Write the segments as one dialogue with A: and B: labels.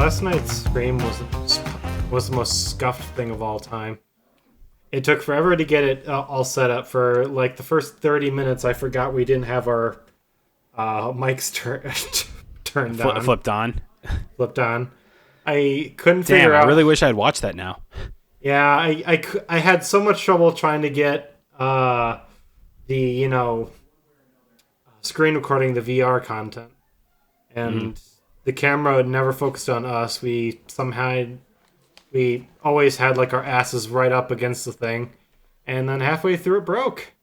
A: last night's stream was the most scuffed thing of all time. It took forever to get it all set up. For like the first 30 minutes, I forgot we didn't have our mics turned on.
B: Flipped on.
A: Flipped on. I couldn't figure out.
B: I really wish I'd watched that now.
A: Yeah, I had so much trouble trying to get the screen recording the VR content, and the camera had never focused on us. We always had like our asses right up against the thing, and then halfway through it broke.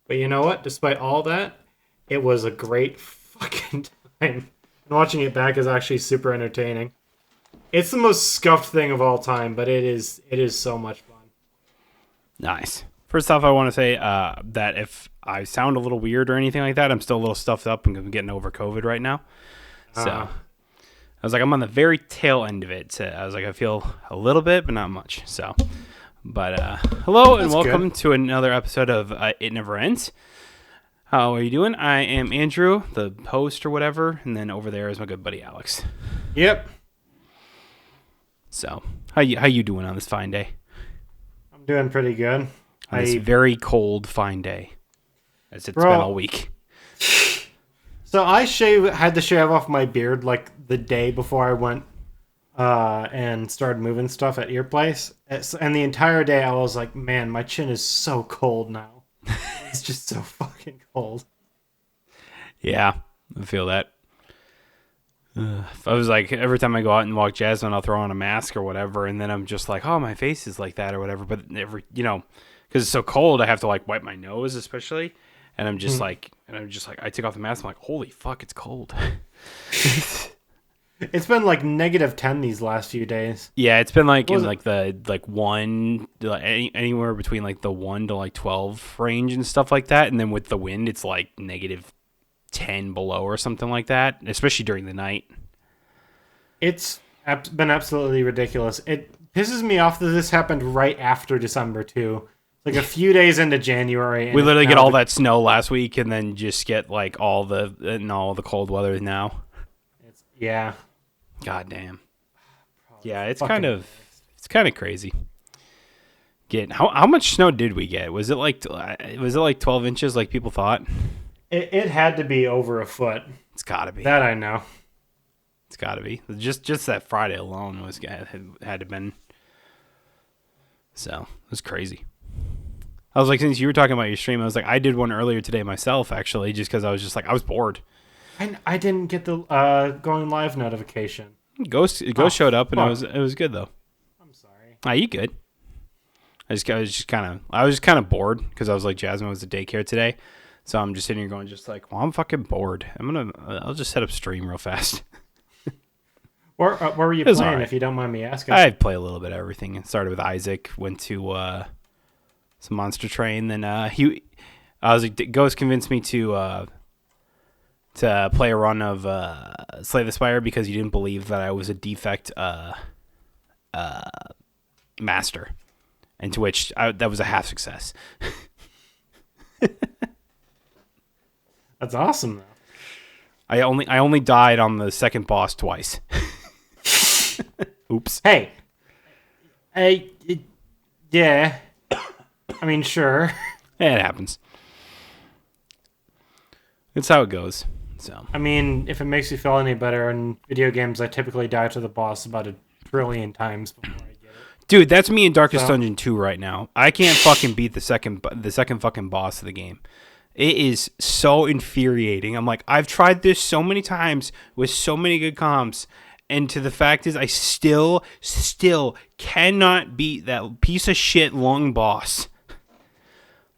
A: But you know what? Despite all that, it was a great fucking time. And watching it back is actually super entertaining. It's the most scuffed thing of all time, but it is so much fun.
B: Nice. First off, I want to say that if I sound a little weird or anything like that, I'm still a little stuffed up and I'm getting over COVID right now. So I was like, I'm on the very tail end of it. So I was like, I feel a little bit, but not much. So, but hello and welcome to another episode of It Never Ends. How are you doing? I am Andrew, the host or whatever, and then over there is my good buddy Alex.
A: Yep.
B: So, how you doing on this fine day?
A: I'm doing pretty good.
B: On this very cold, fine day, as it's been all week.
A: So I had to shave off my beard like the day before I went and started moving stuff at your place. And the entire day I was like, man, my chin is so cold now. It's just so fucking cold.
B: Yeah, I feel that. I was like, every time I go out and walk Jasmine, I'll throw on a mask or whatever, and then I'm just like, oh, my face is like that or whatever. But because it's so cold, I have to like wipe my nose, especially. And I'm just like, I take off the mask. I'm like, holy fuck, it's cold.
A: It's been like -10 these last few days.
B: Yeah, it's been like in like the anywhere between like the 1 to like 12 range and stuff like that. And then with the wind, it's like -10 below or something like that, especially during the night.
A: It's been absolutely ridiculous. It pisses me off that this happened right after December too. Like a few days into January.
B: We literally get all that snow last week and then just get like all the cold weather now.
A: Yeah.
B: God damn. Yeah, it's kind of crazy. How much snow did we get? Was it like 12 inches like people thought?
A: It had to be over a foot.
B: It's got to be.
A: That I know.
B: It's got to be. Just that Friday alone had to been. So, it was crazy. I was like, since you were talking about your stream, I was like, I did one earlier today myself, actually, just because I was just like, I was bored.
A: I didn't get the going live notification.
B: Ghost showed up, and it was good though.
A: I'm sorry.
B: You good? I was just kind of bored because I was like, Jasmine was at daycare today, so I'm just sitting here going, just like, well, I'm fucking bored. I'll just set up stream real fast.
A: Where were you playing, right, if you don't mind me asking?
B: I'd play a little bit of everything. It started with Isaac, went to some Monster Train, then Ghost convinced me to play a run of Slay the Spire because you didn't believe that I was a defect master, and to which that was a half success.
A: That's awesome, though.
B: I only died on the second boss twice. Oops.
A: Hey. Yeah. I mean, sure.
B: It happens. It's how it goes. So,
A: I mean, if it makes you feel any better, in video games, I typically die to the boss about 1 trillion times before I get it.
B: Dude, that's me in Darkest Dungeon 2 right now. I can't fucking beat the second fucking boss of the game. It is so infuriating. I'm like, I've tried this so many times with so many good comps, and to the fact is, I still cannot beat that piece of shit lung boss.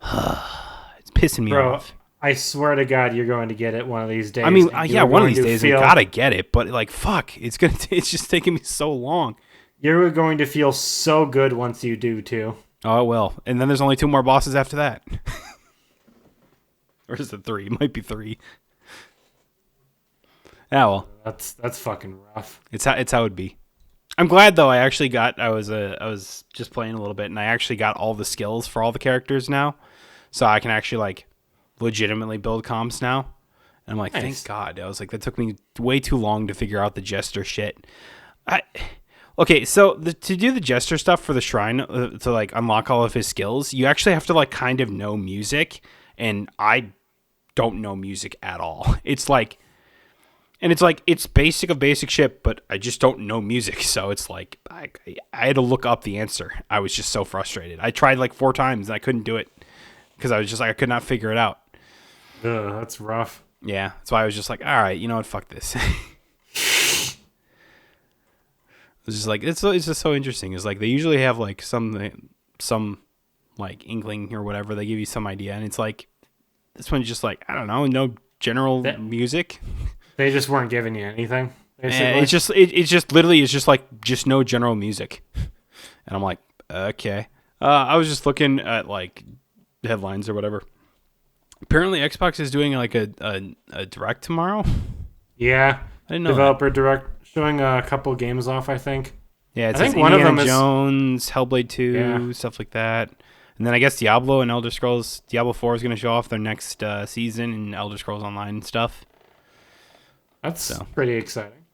B: It's pissing me off.
A: I swear to God, you're going to get it one of these days.
B: I mean, yeah, one of these days I gotta get it, but like, fuck, it's just taking me so long.
A: You're going to feel so good once you do too.
B: Oh, it will. And then there's only 2 more bosses after that. Or is it 3? It might be 3. Yeah, well,
A: that's fucking rough.
B: It's how it'd be. I'm glad though. I was just playing a little bit, and I actually got all the skills for all the characters now, so I can actually like legitimately build comps now. And I'm like,
A: Nice.
B: thank God. I was like, that took me way too long to figure out the jester shit. Okay, so to do the jester stuff for the shrine, to like unlock all of his skills, you actually have to like kind of know music, and I don't know music at all. It's like it's basic of basic shit, but I just don't know music. So it's like I had to look up the answer. I was just so frustrated. I tried like 4 times and I couldn't do it because I was just like I could not figure it out.
A: Ugh, that's rough.
B: Yeah, that's why I was just like, all right, you know what, fuck this. It's just like it's just so interesting. It's like they usually have like some like inkling or whatever. They give you some idea, and it's like this one's just like I don't know, no general music.
A: They just weren't giving you anything.
B: And it's just literally it's just like just no general music, and I'm like okay. I was just looking at like headlines or whatever. Apparently, Xbox is doing like a direct tomorrow.
A: Yeah,
B: I didn't know
A: developer direct. Showing a couple games off, I think.
B: Yeah, it
A: I
B: says
A: think one of them is
B: Jones, Hellblade 2, stuff like that. And then I guess Diablo and Elder Scrolls, Diablo 4 is going to show off their next season in Elder Scrolls Online and stuff.
A: That's pretty exciting.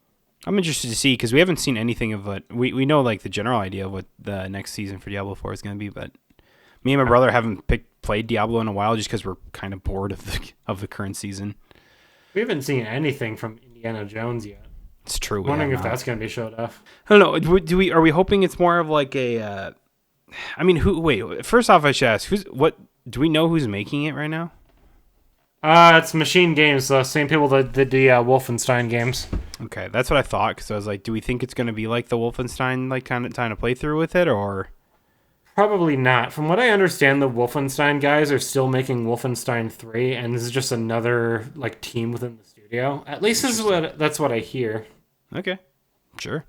B: I'm interested to see because we haven't seen anything of what we know like the general idea of what the next season for Diablo 4 is going to be, but me and my brother haven't played Diablo in a while just because we're kind of bored of the current season.
A: We haven't seen anything from Indiana Jones yet.
B: It's true.
A: I'm wondering if that's going to be showed off.
B: I don't know. Are we hoping it's more of like a? I mean, who? Wait. First off, I should ask what. Do we know who's making it right now?
A: It's Machine Games, the same people that did the Wolfenstein games.
B: Okay, that's what I thought. Because I was like, do we think it's going to be like the Wolfenstein, like kind of play through with it, or?
A: Probably not. From what I understand, the Wolfenstein guys are still making Wolfenstein 3, and this is just another like team within the studio. At least that's what I hear.
B: Okay, sure,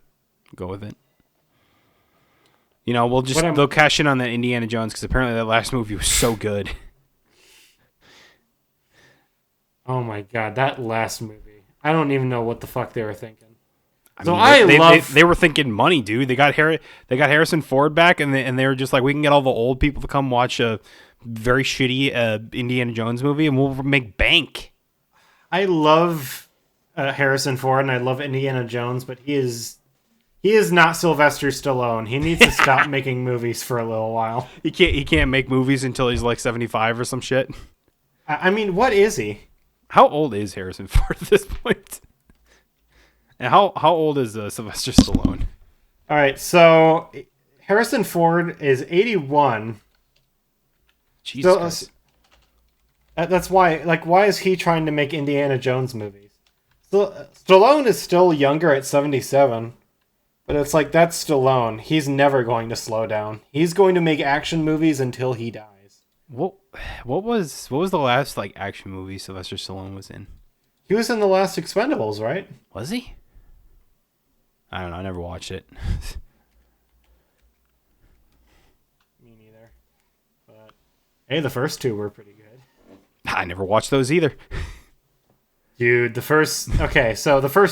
B: go with it. You know, they'll cash in on that Indiana Jones because apparently that last movie was so good.
A: Oh my god, that last movie! I don't even know what the fuck they were thinking.
B: They were thinking money, dude. They got Harrison Ford back, and they were just like, we can get all the old people to come watch a very shitty Indiana Jones movie, and we'll make bank.
A: I love Harrison Ford, and I love Indiana Jones, but he is not Sylvester Stallone. He needs to stop making movies for a little while.
B: He can't make movies until he's like 75 or some shit.
A: I mean, what is he?
B: How old is Harrison Ford at this point? And how old is Sylvester Stallone?
A: All right, so Harrison Ford is 81.
B: Jesus.
A: That's why. Like, why is he trying to make Indiana Jones movies? Stallone is still younger at 77, but it's like that's Stallone. He's never going to slow down. He's going to make action movies until he dies.
B: What was the last like action movie Sylvester Stallone was in?
A: He was in the last Expendables, right?
B: Was he? I don't know. I never watched it.
A: Me neither. But hey, the first two were pretty good.
B: I never watched those either.
A: Dude, the first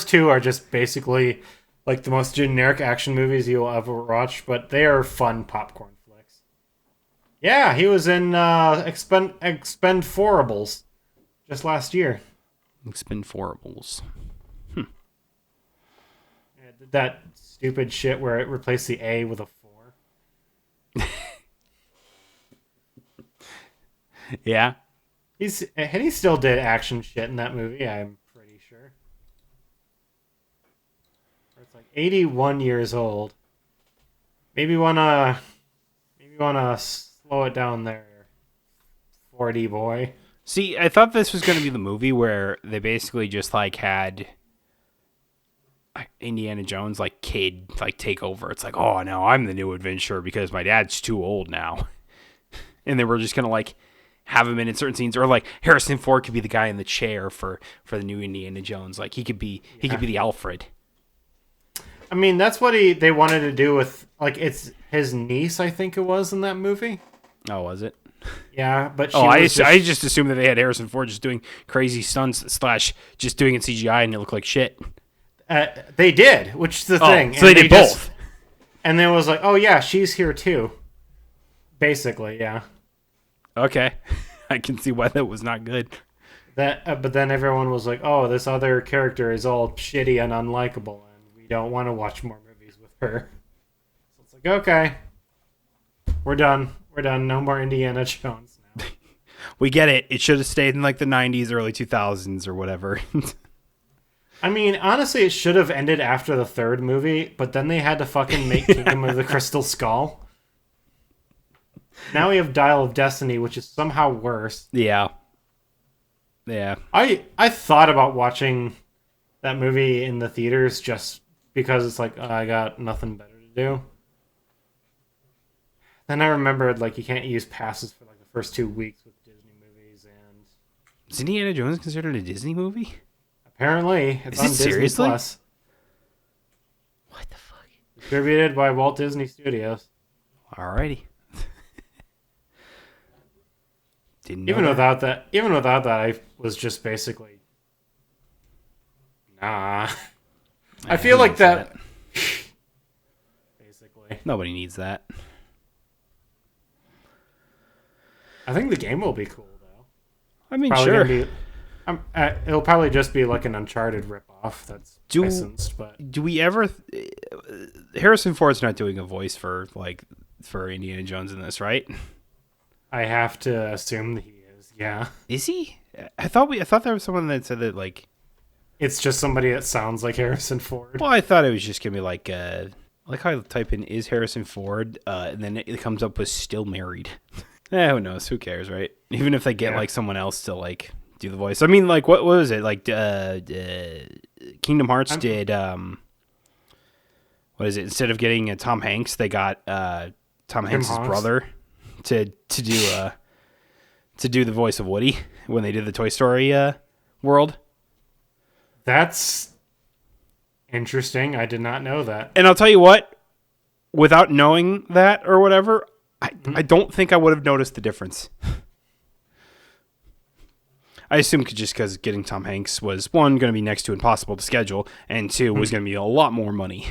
A: two are just basically like the most generic action movies you'll ever watch, but they are fun popcorn flicks. Yeah, he was in Expendables just last year.
B: Expendables.
A: Yeah, did that stupid shit where it replaced the A with a 4.
B: Yeah.
A: He still did action shit in that movie, I'm pretty sure. It's like 81 years old. Maybe wanna slow it down there, 40 boy.
B: See, I thought this was going to be the movie where they basically just like had Indiana Jones like kid like take over. It's like, oh no, I'm the new adventurer because my dad's too old now, and they were just gonna like have him in certain scenes, or like Harrison Ford could be the guy in the chair for the new Indiana Jones. Like he could be the Alfred.
A: I mean, that's what they wanted to do with like it's his niece, I think it was in that movie.
B: Oh, was it?
A: Yeah, but
B: I just assumed that they had Harrison Ford just doing crazy stunts / just doing it CGI and it looked like shit.
A: They did, which is the thing.
B: So they did both.
A: And then it was like, oh yeah, she's here too. Basically, yeah.
B: Okay. I can see why that was not good.
A: But then everyone was like, "Oh, this other character is all shitty and unlikable, and we don't want to watch more movies with her." So it's like, okay, we're done. We're done. No more Indiana Jones now.
B: We get it. It should have stayed in like the 90s, early 2000s or whatever.
A: I mean, honestly, it should have ended after the third movie, but then they had to fucking make Kingdom of the Crystal Skull. Now we have Dial of Destiny, which is somehow worse.
B: Yeah. Yeah.
A: I thought about watching that movie in the theaters just because it's like, I got nothing better to do. Then I remembered, like, you can't use passes for like the first 2 weeks with Disney movies, and
B: Is Indiana Jones considered a Disney movie?
A: apparently it's
B: Is it
A: on Disney
B: seriously?
A: Plus,
B: What the fuck?
A: distributed by Walt Disney Studios.
B: Alrighty. Didn't know
A: Even
B: that.
A: without that, I was just basically, nah. I feel
B: Who
A: like
B: needs
A: that. Basically,
B: Nobody needs that.
A: I think the game will be cool though.
B: I mean,
A: Probably
B: sure.
A: gonna be. It'll probably just be like an Uncharted ripoff that's licensed, but
B: Do we ever? Harrison Ford's not doing a voice for Indiana Jones in this, right?
A: I have to assume that he is. Yeah,
B: Is he? I thought there was someone that said that like.
A: it's just somebody that sounds like Harrison Ford.
B: Well, I thought it was just gonna be like how I type in is Harrison Ford, and then it comes up with still married. Who knows? Who cares, right? Even if they get like someone else to like do the voice. I mean, like what was it like? Kingdom Hearts did what is it? Instead of getting Tom Hanks, they got Tom Hanks' brother to do the voice of Woody when they did the Toy Story world.
A: That's interesting. I did not know that.
B: And I'll tell you what, without knowing that or whatever, I don't think I would have noticed the difference. I assume just because getting Tom Hanks was, one, going to be next to impossible to schedule, and two, was going to be a lot more money.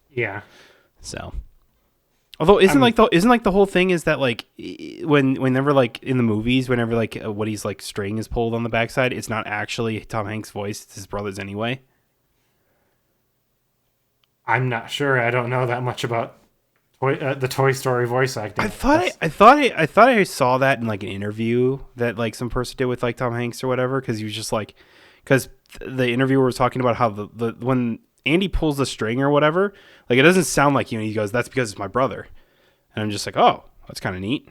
A: Yeah.
B: So, although isn't the whole thing is that like whenever like in the movies, whenever like Woody's like string is pulled on the backside, it's not actually Tom Hanks' voice; it's his brother's anyway.
A: I'm not sure. I don't know that much about the Toy Story voice acting.
B: I thought I saw that in like an interview that like some person did with like Tom Hanks or whatever, because he was just like, because the interviewer was talking about how the when Andy pulls the string or whatever, like it doesn't sound like you, and he goes, "That's because it's my brother," and I'm just like, "Oh, that's kind of neat."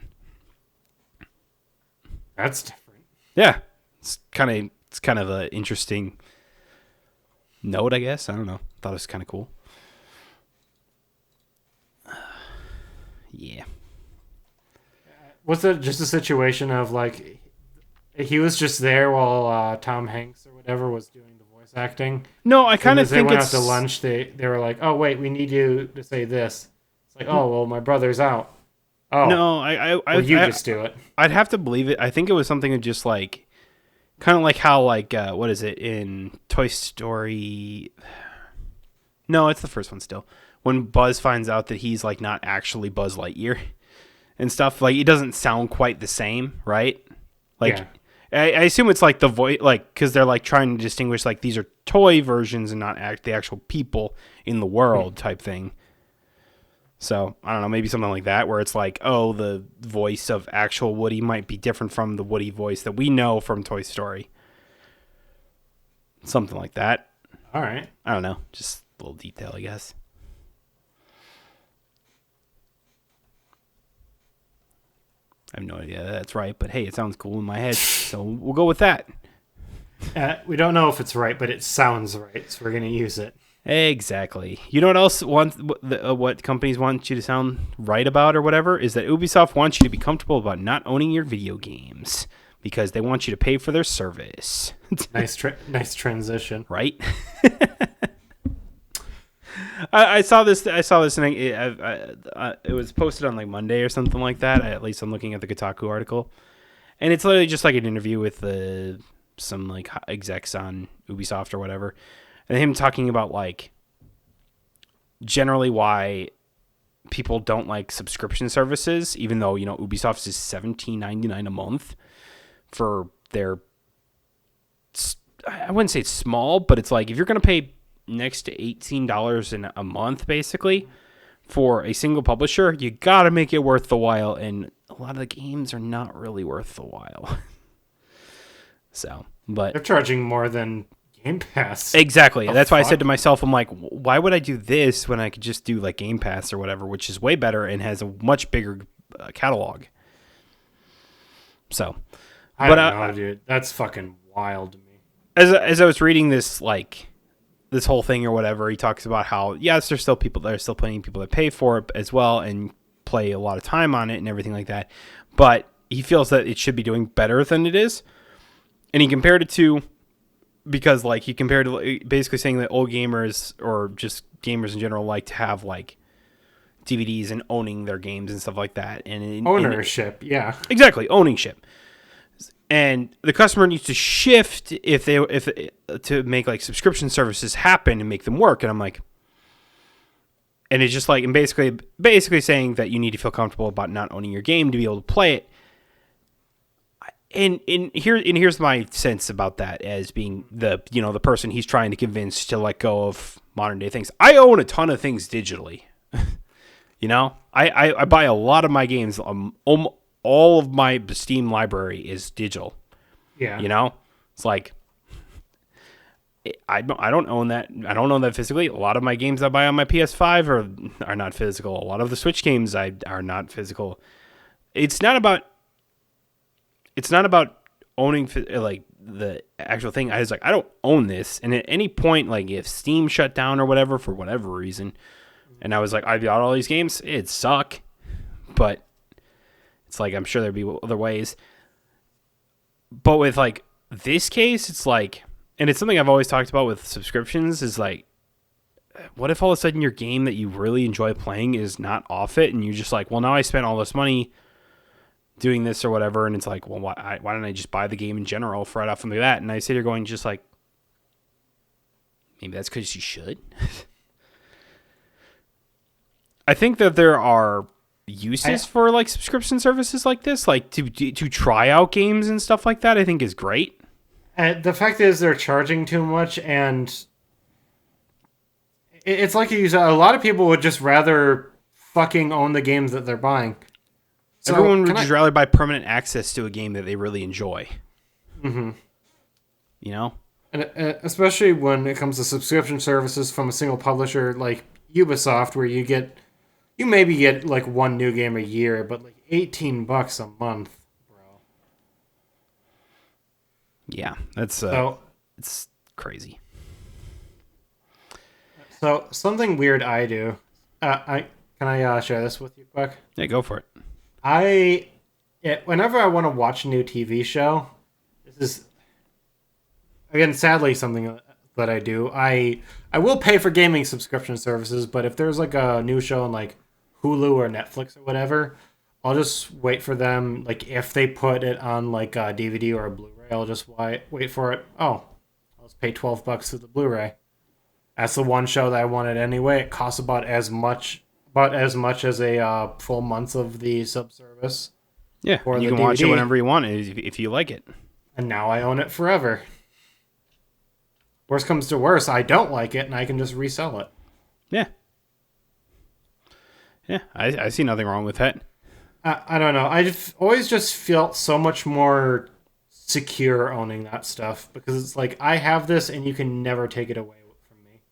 A: That's different.
B: Yeah, it's kind of an interesting note, I guess. I don't know. Thought it was kind of cool. Yeah.
A: Was it just a situation of like he was just there while Tom Hanks or whatever was doing the voice acting?
B: No, I kind of
A: As they
B: think
A: went
B: it's
A: out to lunch, they were like, "Oh wait, we need you to say this." It's like, "Oh well, my brother's out." Oh
B: no,
A: well, you just do it.
B: I'd have to believe it. I think it was something of just like, kind of like how like what is it in Toy Story? No, it's the first one still. When Buzz finds out that he's like not actually Buzz Lightyear and stuff, like it doesn't sound quite the same, right? Like,
A: Yeah.
B: I assume it's like the voice, like because they're like trying to distinguish like these are toy versions and not the actual people in the world type thing. So I don't know, maybe something like that, where it's like, oh, the voice of actual Woody might be different from the Woody voice that we know from Toy Story. Something like that.
A: All right.
B: I don't know, just a little detail, I guess. I have no idea that's right, but hey, it sounds cool in my head, so we'll go with that.
A: We don't know if it's right, but it sounds right, so we're gonna use it.
B: Exactly. You know what else what companies want you to sound right about or whatever is that Ubisoft wants you to be comfortable about not owning your video games because they want you to pay for their service.
A: Nice transition.
B: Right? I saw this. And it was posted on like Monday or something like that. At least I'm looking at the Kotaku article, and it's literally just like an interview with some like execs on Ubisoft or whatever, and him talking about like generally why people don't like subscription services, even though Ubisoft's is $17.99 a month for their I wouldn't say it's small, but it's like if you're going to pay next to $18 in a month, basically, for a single publisher, you got to make it worth the while. And a lot of the games are not really worth the while. So, but
A: They're charging more than Game Pass.
B: exactly. That's why I said
A: fuck?
B: to myself, I'm like, why would I do this when I could just do like Game Pass or whatever, which is way better and has a much bigger catalog. So,
A: I don't know, dude. That's fucking wild to me.
B: as I was reading this, like this whole thing or whatever, he talks about how yes, there's still plenty of people that pay for it as well and play a lot of time on it and everything like that. But he feels that it should be doing better than it is, and he compared it to because like he compared to basically saying that old gamers or just gamers in general like to have like DVDs and owning their games and stuff like that, and
A: Ownership, yeah.
B: exactly ownership. And the customer needs to shift if to make like subscription services happen and make them work. And I'm like, and it's just like, and basically saying that you need to feel comfortable about not owning your game to be able to play it. And here's my sense about that as being the person he's trying to convince to let go of modern day things. I own a ton of things digitally. I buy a lot of my games. All of my Steam library is digital.
A: Yeah.
B: It's like I don't own that. I don't own that physically. A lot of my games I buy on my PS5 are not physical. A lot of the Switch games are not physical. It's not about owning like the actual thing. I was like, I don't own this. And at any point, like if Steam shut down or whatever for whatever reason, and I was like, I bought all these games, it'd suck, but it's like I'm sure there'd be other ways. But with like this case, it's like, and it's something I've always talked about with subscriptions is like, what if all of a sudden your game that you really enjoy playing is not off it, and you're just like, well, now I spent all this money doing this or whatever, and it's like, well, why don't I just buy the game in general right off from that? And I sit here going just like, maybe that's because you should. I think that there are uses for like subscription services like this, like to try out games and stuff like that. I think is great.
A: And the fact is, they're charging too much, and it's like you said, a lot of people would just rather fucking own the games that they're buying. So
B: everyone would just rather buy permanent access to a game that they really enjoy.
A: Mm-hmm.
B: And
A: especially when it comes to subscription services from a single publisher like Ubisoft, where you maybe get like one new game a year, but like $18 a month, bro.
B: Yeah, it's crazy.
A: So something weird I do. Can I share this with you quick?
B: Yeah, go for it.
A: Whenever I want to watch a new TV show, this is again sadly something that I do. I will pay for gaming subscription services, but if there's like a new show on like Hulu or Netflix or whatever, I'll just wait for them. Like if they put it on like a DVD or a Blu-ray, I'll just wait for it. Oh, I'll just pay $12 for the Blu-ray. That's the one show that I wanted anyway. It costs about as much as a full month of the subservice.
B: Yeah, and you can watch it whenever you want if you like it.
A: And now I own it forever. Worst comes to worst, I don't like it, and I can just resell it.
B: Yeah. Yeah, I see nothing wrong with that.
A: I don't know. I've always just felt so much more secure owning that stuff, because it's like, I have this, and you can never take it away from me.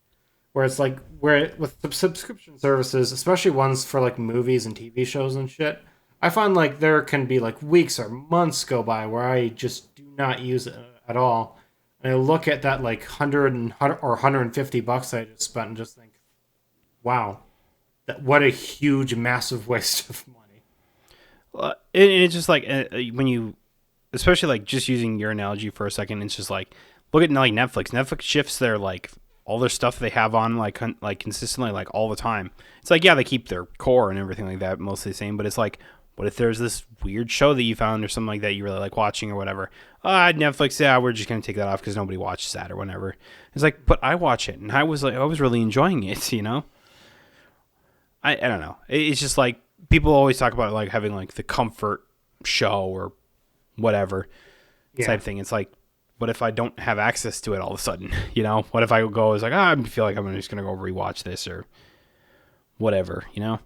A: Where it's like, with the subscription services, especially ones for like movies and TV shows and shit, I find like there can be like weeks or months go by where I just do not use it at all. And I look at that like $100 or $150 I just spent and just think, wow, what a huge, massive waste of money.
B: And it's just like when you, especially like just using your analogy for a second, it's just like, look at like Netflix. Netflix shifts their like all their stuff they have on like consistently like all the time. It's like, yeah, they keep their core and everything like that mostly the same, but it's like, what if there's this weird show that you found or something like that you really like watching or whatever? Netflix, yeah, we're just going to take that off because nobody watches that or whatever. It's like, but I watch it, and I was really enjoying it, I don't know. It's just like, people always talk about like having like the comfort show or whatever type thing. It's like, what if I don't have access to it all of a sudden? You know, what if I go, it's like, I feel like I'm just going to go rewatch this or whatever, you know?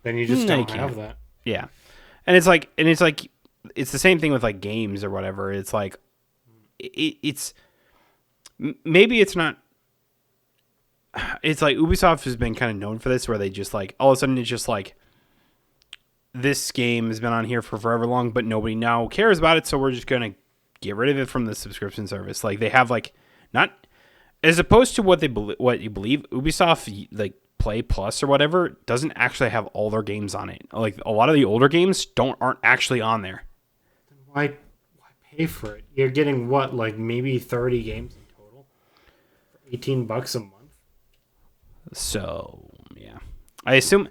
A: Then you just don't have that.
B: Yeah. And it's like, it's the same thing with like games or whatever. It's like, it's maybe it's not, it's like Ubisoft has been kind of known for this where they just like, all of a sudden it's just like, this game has been on here for forever long, but nobody now cares about it. So we're just going to get rid of it from the subscription service. Like they have like, not as opposed to what you believe, Ubisoft like Play Plus or whatever doesn't actually have all their games on it. Like a lot of the older games aren't actually on there.
A: Why pay for it? You're getting what, like maybe 30 games in total for $18 a month.
B: So yeah, I assume,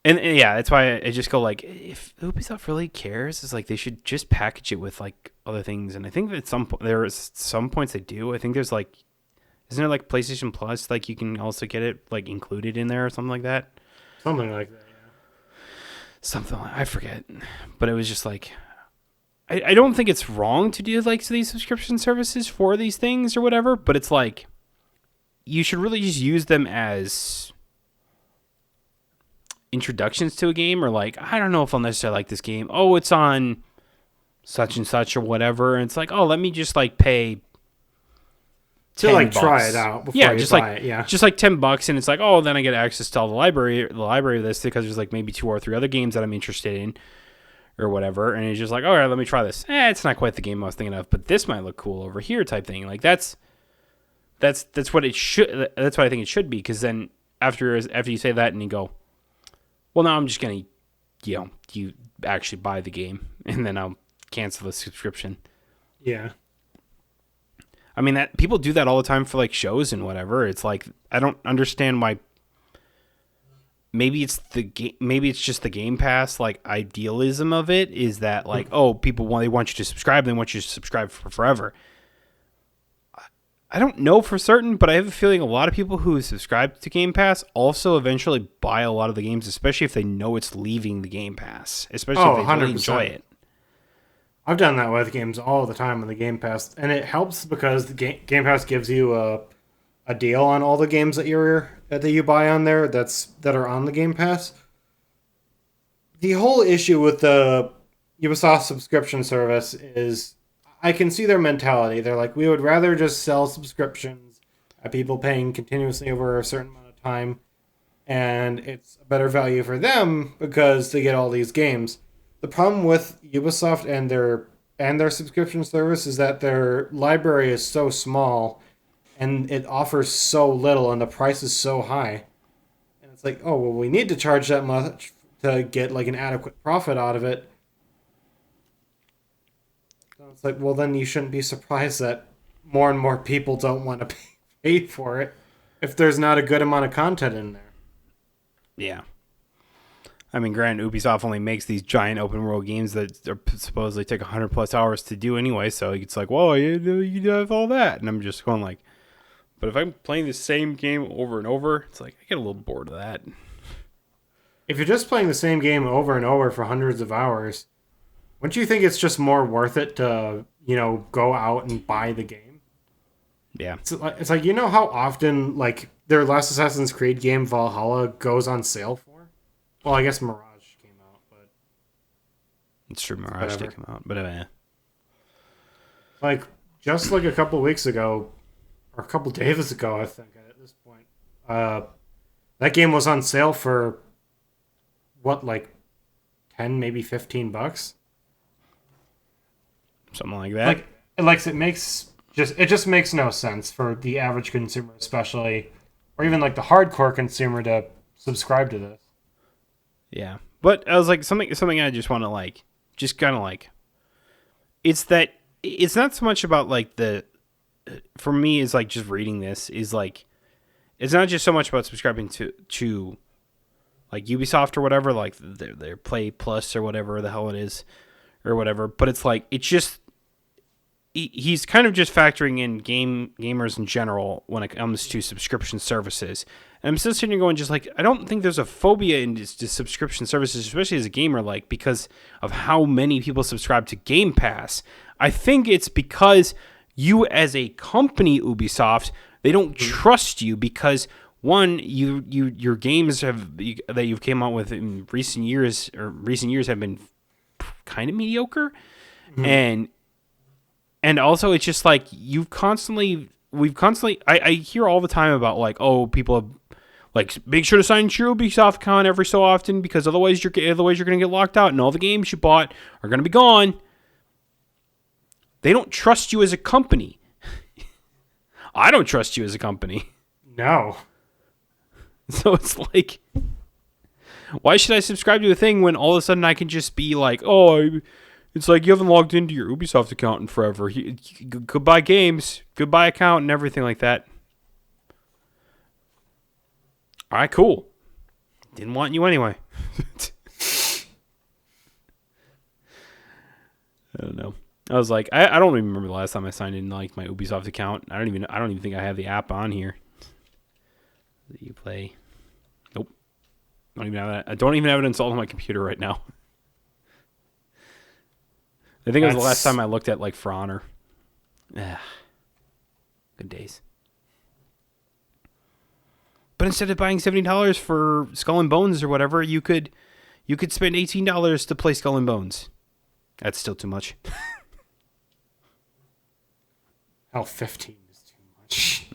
B: and yeah, that's why I just go like, if Ubisoft really cares, it's like they should just package it with like other things. And I think that there's some points they do. I think there's like, isn't there like PlayStation Plus? Like you can also get it like included in there or something like that.
A: Something like that, yeah.
B: Something like, I forget, but it was just like, I don't think it's wrong to do like these subscription services for these things or whatever, but it's like you should really just use them as introductions to a game, or like, I don't know if I'll necessarily like this game. Oh, it's on such and such or whatever, and it's like, oh, let me just like pay
A: to like $10. Try it out before you buy it. Yeah,
B: just like $10, and it's like, oh, then I get access to all the library of this because there's like maybe 2 or 3 other games that I'm interested in or whatever, and it's just like, all right, let me try this. It's not quite the game I was thinking of, but this might look cool over here, type thing. Like that's what it should. That's what I think it should be. Because then after you say that and you go, well, now I'm just gonna, you actually buy the game and then I'll cancel the subscription.
A: Yeah.
B: I mean, that people do that all the time for like shows and whatever. It's like, I don't understand why. Maybe it's maybe it's just the Game Pass like idealism of it is that like, oh, people they want you to subscribe, they want you to subscribe for forever. I don't know for certain, but I have a feeling a lot of people who subscribe to Game Pass also eventually buy a lot of the games, especially if they know it's leaving the Game Pass, especially if they 100%. Really enjoy it.
A: I've done that with games all the time on the Game Pass, and it helps because the Game Pass gives you a deal on all the games that you buy on there that are on the Game Pass. The whole issue with the Ubisoft subscription service is I can see their mentality. They're like, we would rather just sell subscriptions at people paying continuously over a certain amount of time, and it's a better value for them because they get all these games. The problem with Ubisoft and their subscription service is that their library is so small and it offers so little and the price is so high. And it's like, oh, well, we need to charge that much to get like an adequate profit out of it. So it's like, well, then you shouldn't be surprised that more and more people don't want to pay for it if there's not a good amount of content in there.
B: Yeah. I mean, granted, Ubisoft only makes these giant open world games that are supposedly take 100+ hours to do anyway. So it's like, well, you have all that. And I'm just going like, but if I'm playing the same game over and over, it's like, I get a little bored of that.
A: If you're just playing the same game over and over for hundreds of hours, wouldn't you think it's just more worth it to, go out and buy the game?
B: Yeah.
A: It's like, how often, like, their last Assassin's Creed game, Valhalla, goes on sale for? Well, I guess Mirage came out, but...
B: It's true, Mirage did come out, but
A: like, just like a couple weeks ago, or a couple days ago, I think, at this point, that game was on sale for, what, like, 10, maybe $15?
B: Something like that.
A: It just makes no sense for the average consumer, especially, or even, like, the hardcore consumer to subscribe to this.
B: Yeah, but I was like something I just want to like, just kind of like, it's that it's not so much about like for me is like just reading this is like, it's not just so much about subscribing to like Ubisoft or whatever, like their Play Plus or whatever the hell it is or whatever, but it's like, it's just, he's kind of just factoring in gamers in general when it comes to subscription services. And I'm still sitting here going just like, I don't think there's a phobia in just subscription services, especially as a gamer, like because of how many people subscribe to Game Pass. I think it's because you as a company, Ubisoft, they don't trust you because one, your games that you've came out with in recent years have been kind of mediocre, and also it's just like we've constantly I hear all the time about like, oh, people have like, make sure to sign your Ubisoft account every so often because otherwise you're gonna get locked out and all the games you bought are gonna be gone. They don't trust you as a company. I don't trust you as a company.
A: No.
B: So it's like, why should I subscribe to a thing when all of a sudden I can just be like, oh, it's like you haven't logged into your Ubisoft account in forever. Goodbye games, goodbye account, and everything like that. All right, cool. Didn't want you anyway. I don't know. I was like, I don't even remember the last time I signed in like my Ubisoft account. I don't even think I have the app on here. That you play. Nope. I don't even have that. I don't even have it installed on my computer right now. I think it was the last time I looked at like For Honor. Good days. But instead of buying $70 for Skull and Bones or whatever, you could spend $18 to play Skull and Bones. That's still too much.
A: Oh, 15 is too much.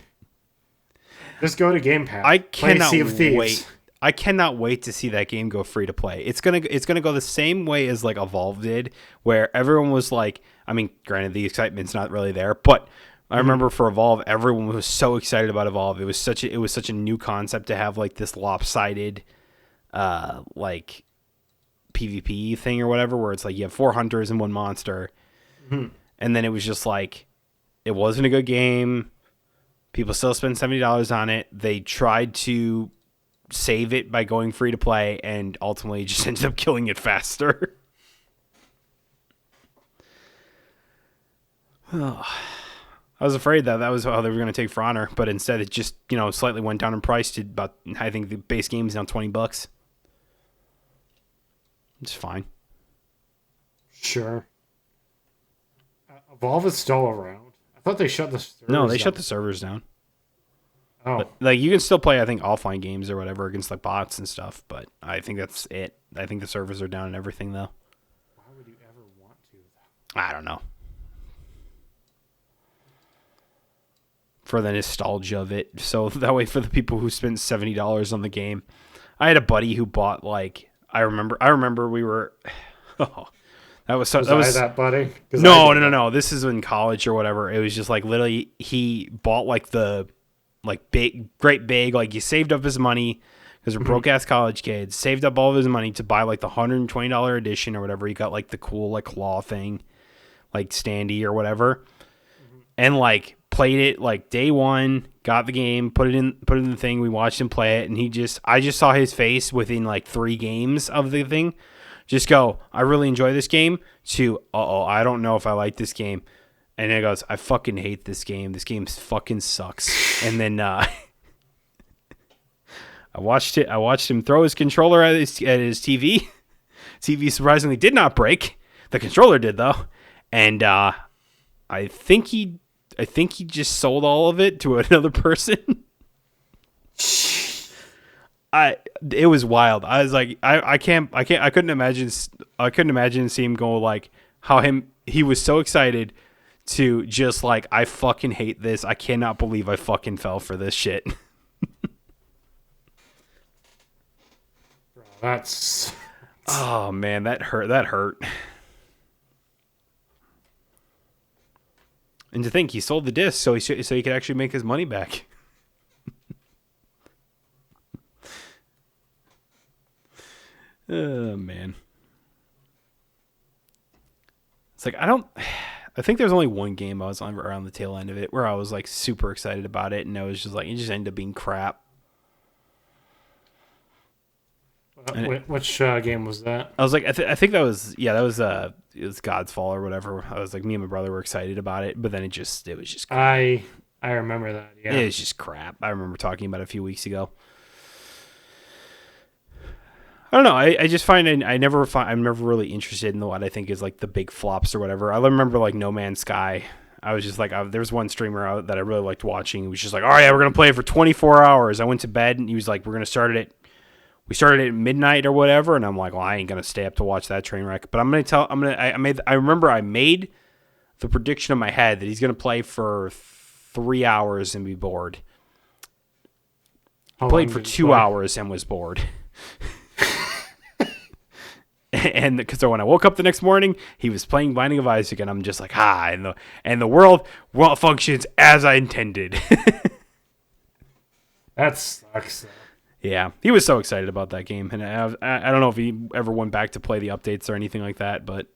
A: Just go to Game Pass.
B: I cannot
A: Sea of Thieves.
B: wait. I cannot wait to see that game go free to play. It's gonna go the same way as like Evolve did, where everyone was like, I mean, granted the excitement's not really there, but I remember for Evolve, everyone was so excited about Evolve. It was such a new concept to have like this lopsided, like PvP thing or whatever, where it's like you have 4 hunters and 1 monster, and then it was just like, it wasn't a good game. People still spend $70 on it. They tried to save it by going free to play, and ultimately just ended up killing it faster. I was afraid that was how they were going to take For Honor, but instead it just, slightly went down in price to about, I think the base game is now $20. It's fine.
A: Sure. Evolve is still around. I thought they shut the servers
B: No, they
A: down.
B: shut the servers down.
A: Oh.
B: But, like, you can still play, I think, offline games or whatever against like bots and stuff, but I think that's it. I think the servers are down and everything, though.
A: Why would you ever want to?
B: I don't know. For the nostalgia of it. So that way for the people who spent $70 on the game. I had a buddy who bought like, I remember we were,
A: Was I that buddy?
B: No. This is in college or whatever. It was just like literally he bought like the great big, like he saved up his money because we're broke ass college kids, saved up all of his money to buy like the $120 edition or whatever. He got like the cool like claw thing, like standee or whatever, and like played it like day one, got the game, put it in the thing. We watched him play it, and I just saw his face within like 3 games of the thing. Just go, I really enjoy this game, to, I don't know if I like this game. And then it goes, I fucking hate this game. This game fucking sucks. And then I watched him throw his controller at his TV. TV surprisingly did not break. The controller did, though. And I think he just sold all of it to another person. It was wild. I was like, I couldn't imagine seeing him go like how he was so excited to just like, I fucking hate this. I cannot believe I fucking fell for this shit.
A: Bro, that's...
B: Oh man, that hurt. And to think he sold the disc so he could actually make his money back. Oh man. It's like I think there's only one game I was on around the tail end of it where I was like super excited about it, and I was just like, it just ended up being crap.
A: Which game was that?
B: I was like, I think that was it was God's Fall or whatever. I was like, me and my brother were excited about it, but then it was just crap.
A: I remember that. Yeah,
B: it was just crap. I remember talking about it a few weeks ago. I don't know. I just find I'm never really interested in what I think is like the big flops or whatever. I remember like No Man's Sky. I was just like, there's one streamer out that I really liked watching. He was just like, all right, we're gonna play it for 24 hours. I went to bed and he was like, we started at midnight or whatever, and I'm like, well, I ain't gonna stay up to watch that train wreck. But I remember I made the prediction in my head that he's gonna play for 3 hours and be bored. Played for 2 hours and was bored. And because when I woke up the next morning, he was playing Binding of Isaac, and I'm just like, and the world functions as I intended.
A: That sucks.
B: Yeah, he was so excited about that game, and I don't know if he ever went back to play the updates or anything like that, but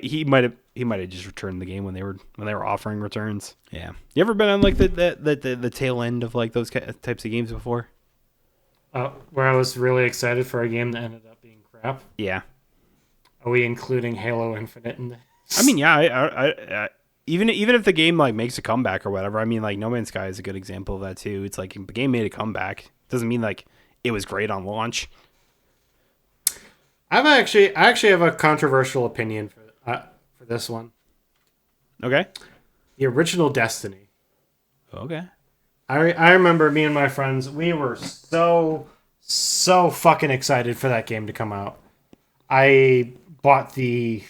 B: he might have just returned the game when they were offering returns. Yeah, you ever been on like the tail end of like those types of games before?
A: Where I was really excited for a game that ended up being crap.
B: Yeah.
A: Are we including Halo Infinite in this?
B: I mean, yeah, I even if the game like makes a comeback or whatever, I mean, like No Man's Sky is a good example of that too. It's like the game made a comeback. Doesn't mean like it was great on launch.
A: I actually have a controversial opinion for this one.
B: Okay.
A: The original Destiny.
B: Okay.
A: I remember me and my friends, we were so fucking excited for that game to come out. I bought the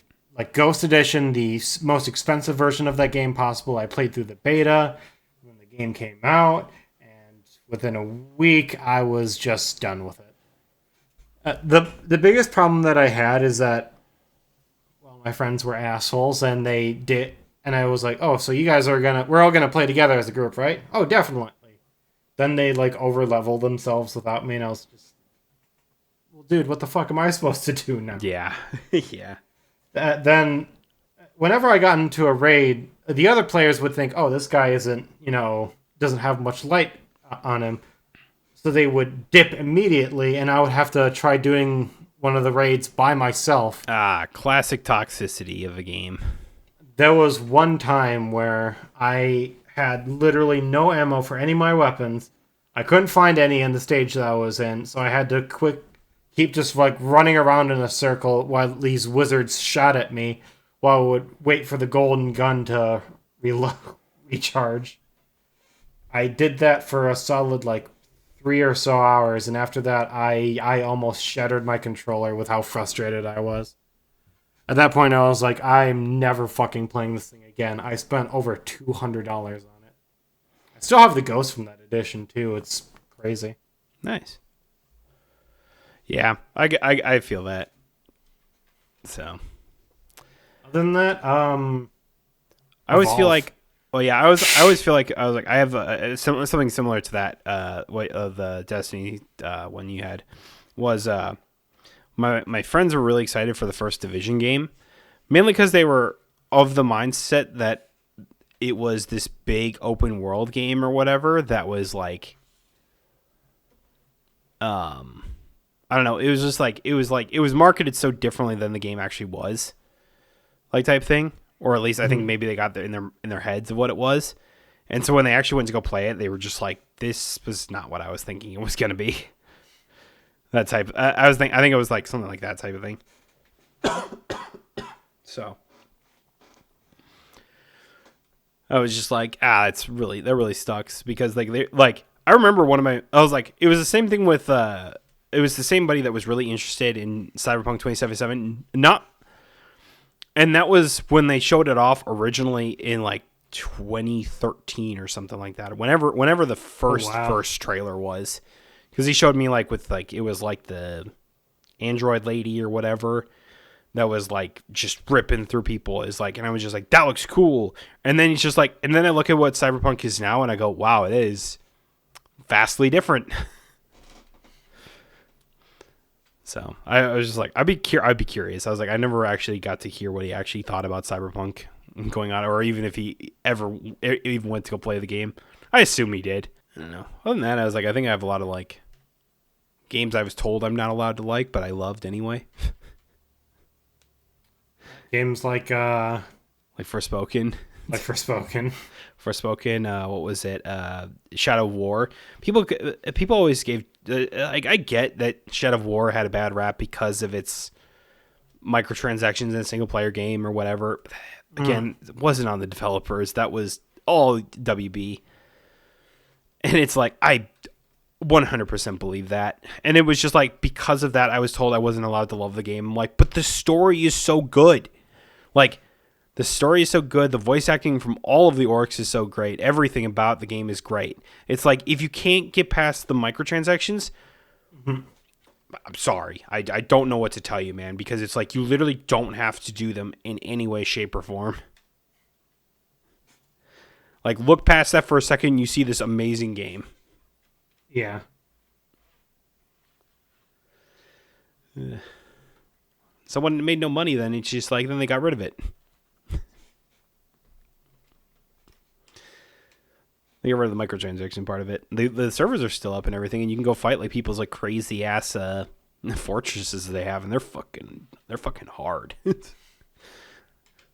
A: Ghost Edition, the most expensive version of that game possible. I played through the beta when the game came out, and within a week, I was just done with it. The biggest problem that I had is that, well, my friends were assholes, and they did, and I was like, oh, so you guys we're all gonna play together as a group, right? Oh, definitely. Then they over-leveled themselves without me, and I was just, well, dude, what the fuck am I supposed to do now?
B: Yeah. Yeah.
A: Then, whenever I got into a raid, the other players would think, oh, this guy doesn't have much light on him. So they would dip immediately, and I would have to try doing one of the raids by myself.
B: Classic toxicity of a game.
A: There was one time where I had literally no ammo for any of my weapons. I couldn't find any in the stage that I was in, so I had to keep just running around in a circle while these wizards shot at me while I would wait for the golden gun to recharge. I did that for a solid 3 or so hours, and after that I almost shattered my controller with how frustrated I was. At that point I was like, I'm never fucking playing this thing again. I spent over $200 on it. I still have the ghost from that edition too. It's crazy.
B: Nice. Yeah, I feel that. So,
A: other than that,
B: I always feel like, well, yeah, I always feel like I have something similar to that. The Destiny one you had was my friends were really excited for the first Division game, mainly because they were of the mindset that it was this big open world game or whatever that was I don't know. It was just it was marketed so differently than the game actually was, type thing. Or at least I think maybe they got there in their heads of what it was. And so when they actually went to go play it, they were just like, "This was not what I was thinking it was going to be." That type. I think it was something like that type of thing. So I was just like, that really sucks because I remember it was the same thing with it was the same buddy that was really interested in Cyberpunk 2077. And that was when they showed it off originally in 2013 or something like that. Whenever the first trailer was, because he showed me it was the Android lady or whatever that was just ripping through people and I was just like, that looks cool. And then he's just and then I look at what Cyberpunk is now and I go, wow, it is vastly different. So I was just I'd be curious. I was I never actually got to hear what he actually thought about Cyberpunk going on, or even if he ever even went to go play the game. I assume he did. I don't know. Other than that, I was I think I have a lot of games I was told I'm not allowed to but I loved anyway.
A: Games like
B: Forspoken.
A: Like Forspoken.
B: Forspoken, what was it? Shadow of War. People always gave. Like, I get that Shadow of War had a bad rap because of its microtransactions in a single player game or whatever. Again, it wasn't on the developers. That was all WB. And it's like, I 100% believe that. And it was just like, because of that, I was told I wasn't allowed to love the game. I'm like, but the story is so good. Like, the story is so good. The voice acting from all of the orcs is so great. Everything about the game is great. It's like, if you can't get past the microtransactions, I'm sorry. I don't know what to tell you, man, because it's like, you literally don't have to do them in any way, shape, or form. Like, look past that for a second, you see this amazing game.
A: Yeah.
B: Someone made no money then. It's just like, then they got rid of it. They got rid of the microtransaction part of it. The servers are still up and everything, and you can go fight like people's like crazy ass fortresses they have, and they're fucking hard.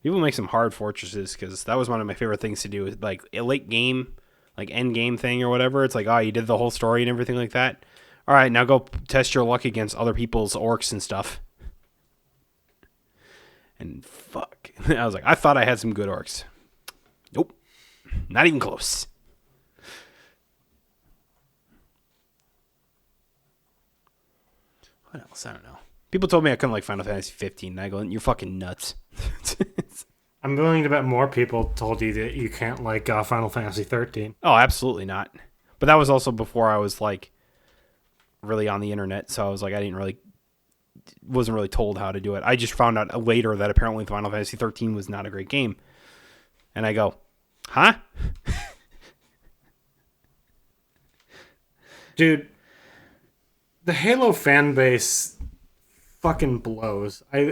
B: People make some hard fortresses, because that was one of my favorite things to do. Like a late game, like end game thing or whatever. It's like, oh, you did the whole story and everything like that. All right, now go test your luck against other people's orcs and stuff. And fuck, I was like, I thought I had some good orcs. Nope, not even close. What else? I don't know. People told me I couldn't like Final Fantasy 15, and I go, you're fucking nuts.
A: I'm willing to bet more people told you that you can't like Final Fantasy 13.
B: Oh, absolutely not. But that was also before I was like really on the internet, so I was like, wasn't really told how to do it. I just found out later that apparently Final Fantasy 13 was not a great game. And I go, huh?
A: Dude, the Halo fan base fucking blows. I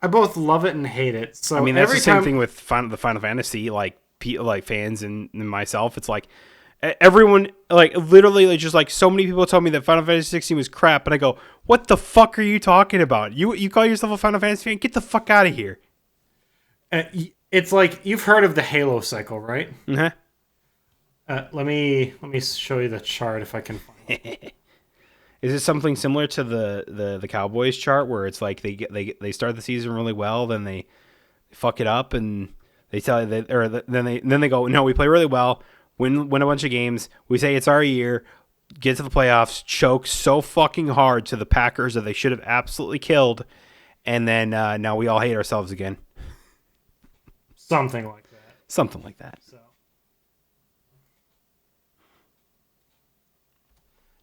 A: both love it and hate it. So
B: I mean, that's the same thing with the Final Fantasy, like fans and myself. It's like everyone, like literally, like, just like so many people told me that Final Fantasy 16 was crap, and I go, "What the fuck are you talking about? You call yourself a Final Fantasy fan? Get the fuck out of here!"
A: It's like, you've heard of the Halo cycle, right?
B: Uh-huh.
A: Let me show you the chart if I can find it.
B: Is it something similar to the Cowboys chart, where it's like they start the season really well, then they fuck it up, and they tell you that, or then they go, no, we play really well, win a bunch of games, we say it's our year, get to the playoffs, choke so fucking hard to the Packers that they should have absolutely killed, and then now we all hate ourselves again.
A: Something like that.
B: Something like that.
A: So